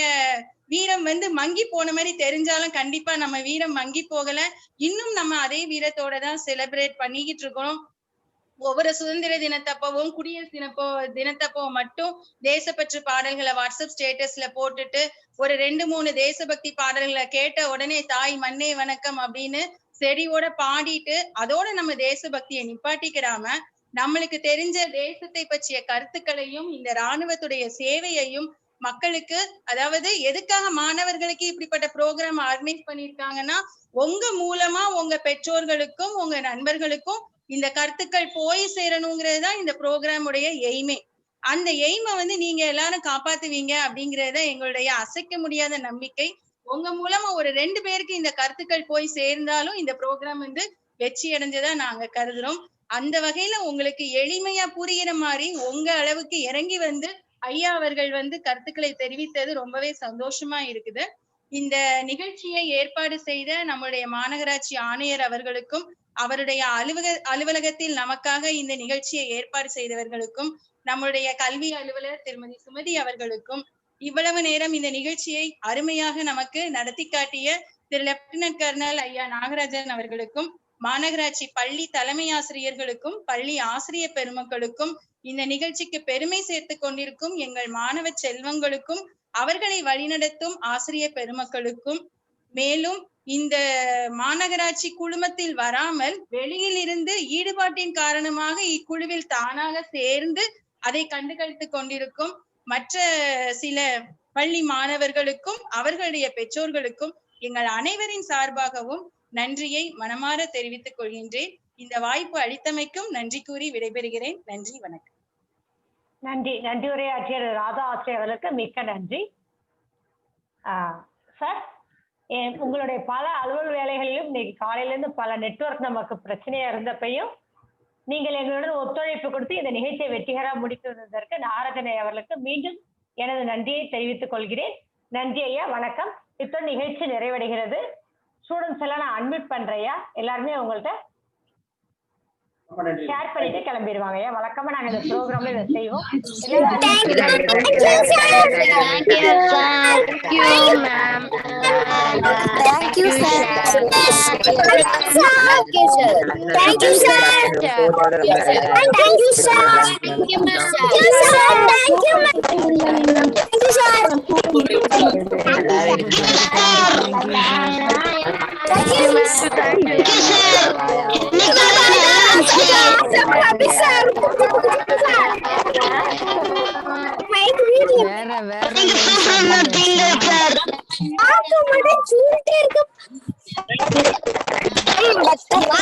வீரம் மங்கி போன மாதிரி தெரிஞ்சாலும் கண்டிப்பா நம்ம வீரம் மங்கி போகல. இன்னும் நம்ம அதே வீரத்தோட தான் செலிப்ரேட் பண்ணிக்கிட்டு இருக்கோம். ஒவ்வொரு சுதந்திர தினத்தப்பவும் குடியரசு தினத்தப்போ மட்டும் தேசப்பற்று பாடல்களை வாட்ஸ்அப் ஸ்டேட்டஸ்ல போட்டுட்டு ஒரு 2-3 தேசபக்தி பாடல்களை கேட்ட உடனே தாய் மண்ணே வணக்கம் அப்படின்னு செடியோட பாடிட்டு அதோட நம்ம தேசபக்தியை நிப்பாட்டிக்கிறாம நம்மளுக்கு தெரிஞ்ச தேசத்தை பற்றிய கருத்துக்களையும் இந்த இராணுவத்துடைய சேவையையும் மக்களுக்கு, அதாவது எதுக்காக மாணவர்களுக்கு இப்படிப்பட்ட ப்ரோக்ராம் ஆர்கனைஸ் பண்ணிருக்காங்கன்னா, உங்க மூலமா உங்க பெற்றோர்களுக்கும் உங்க நண்பர்களுக்கும் இந்த கருத்துக்கள் போய் சேரணுங்கிறது தான் இந்த ப்ரோக்ராம் உடைய எய்மே. அந்த எய்மை வந்து நீங்க எல்லாரும் காப்பாத்துவீங்க அப்படிங்கறத எங்களுடைய அசைக்க முடியாத நம்பிக்கை. உங்க மூலமா ஒரு 2 பேருக்கு இந்த கருத்துக்கள் போய் சேர்ந்தாலும் இந்த ப்ரோக்ராம் வந்து வெற்றி அடைஞ்சதா நாங்க கருதுறோம். அந்த வகையில உங்களுக்கு எளிமையா புரிகிற மாதிரி உங்க அளவுக்கு இறங்கி வந்து ஐயா அவர்கள் வந்து கருத்துக்களை தெரிவித்தது ரொம்பவே சந்தோஷமா இருக்குது. இந்த நிகழ்ச்சியை ஏற்பாடு செய்த நம்முடைய மாநகராட்சி ஆணையர் அவர்களுக்கும், அவருடைய அலுவலகத்தில் நமக்காக இந்த நிகழ்ச்சியை ஏற்பாடு செய்தவர்களுக்கும், நம்முடைய கல்வி அலுவலர் திருமதி சுமதி அவர்களுக்கும், இவ்வளவு நேரம் இந்த நிகழ்ச்சியை அருமையாக நமக்கு நடத்தி காட்டிய திரு லெப்டினன்ட் கர்னல் ஐயா நாகராஜன் அவர்களுக்கும், மாநகராட்சி பள்ளி தலைமை ஆசிரியர்களுக்கும், பள்ளி ஆசிரியர் பெருமக்களுக்கும், இந்த நிகழ்ச்சிக்கு பெருமை சேர்த்து கொண்டிருக்கும் எங்கள் மாணவ செல்வங்களுக்கும், அவர்களை வழிநடத்தும் ஆசிரியர் பெருமக்களுக்கும், மேலும் இந்த மாநகராட்சி குழுமத்தில் வராமல் வெளியில் இருந்து ஈடுபாட்டின் காரணமாக இக்குழுவில் தானாக சேர்ந்து அதை கண்டுகளித்து கொண்டிருக்கும் மற்ற சில பள்ளி மாணவர்களுக்கும் அவர்களுடைய பெற்றோர்களுக்கும் எங்கள் அனைவரின் சார்பாகவும் நன்றியை மனமாற தெரிவித்துக் கொள்கின்றேன். இந்த வாய்ப்பு அளித்தமைக்கும் நன்றி கூறி விடைபெறுகிறேன். நன்றி, வணக்கம். நன்றி உரையாற்றிய ராதா ஆசிரியர் அவர்களுக்கு மிக்க நன்றி. சார், உங்களுடைய பல அலுவல் வேலைகளிலும் இன்னைக்கு காலையிலேருந்து பல நெட்வொர்க் நமக்கு பிரச்சனையா இருந்தப்பையும் நீங்கள் எங்களுடன் ஒத்துழைப்பு கொடுத்து இந்த நிகழ்ச்சியை வெற்றிகரமாக முடித்துவதற்கு நாகராஜன் அவர்களுக்கு மீண்டும் எனது நன்றியை தெரிவித்துக் கொள்கிறேன். நன்றி ஐயா, வணக்கம். இத்துடன் நிகழ்ச்சி நிறைவடைகிறது. ஸ்டூடெண்ட்ஸ் எல்லாம் நான் அட்மிட் பண்றேயா, எல்லாருமே உங்கள்கிட்ட ஷேர் பண்ணிட்டு கிளம்பிடுவாங்க. ஐயா வழக்கமா நாங்க இந்த ப்ரோக்ராம்ல இதை செய்வோம். வேற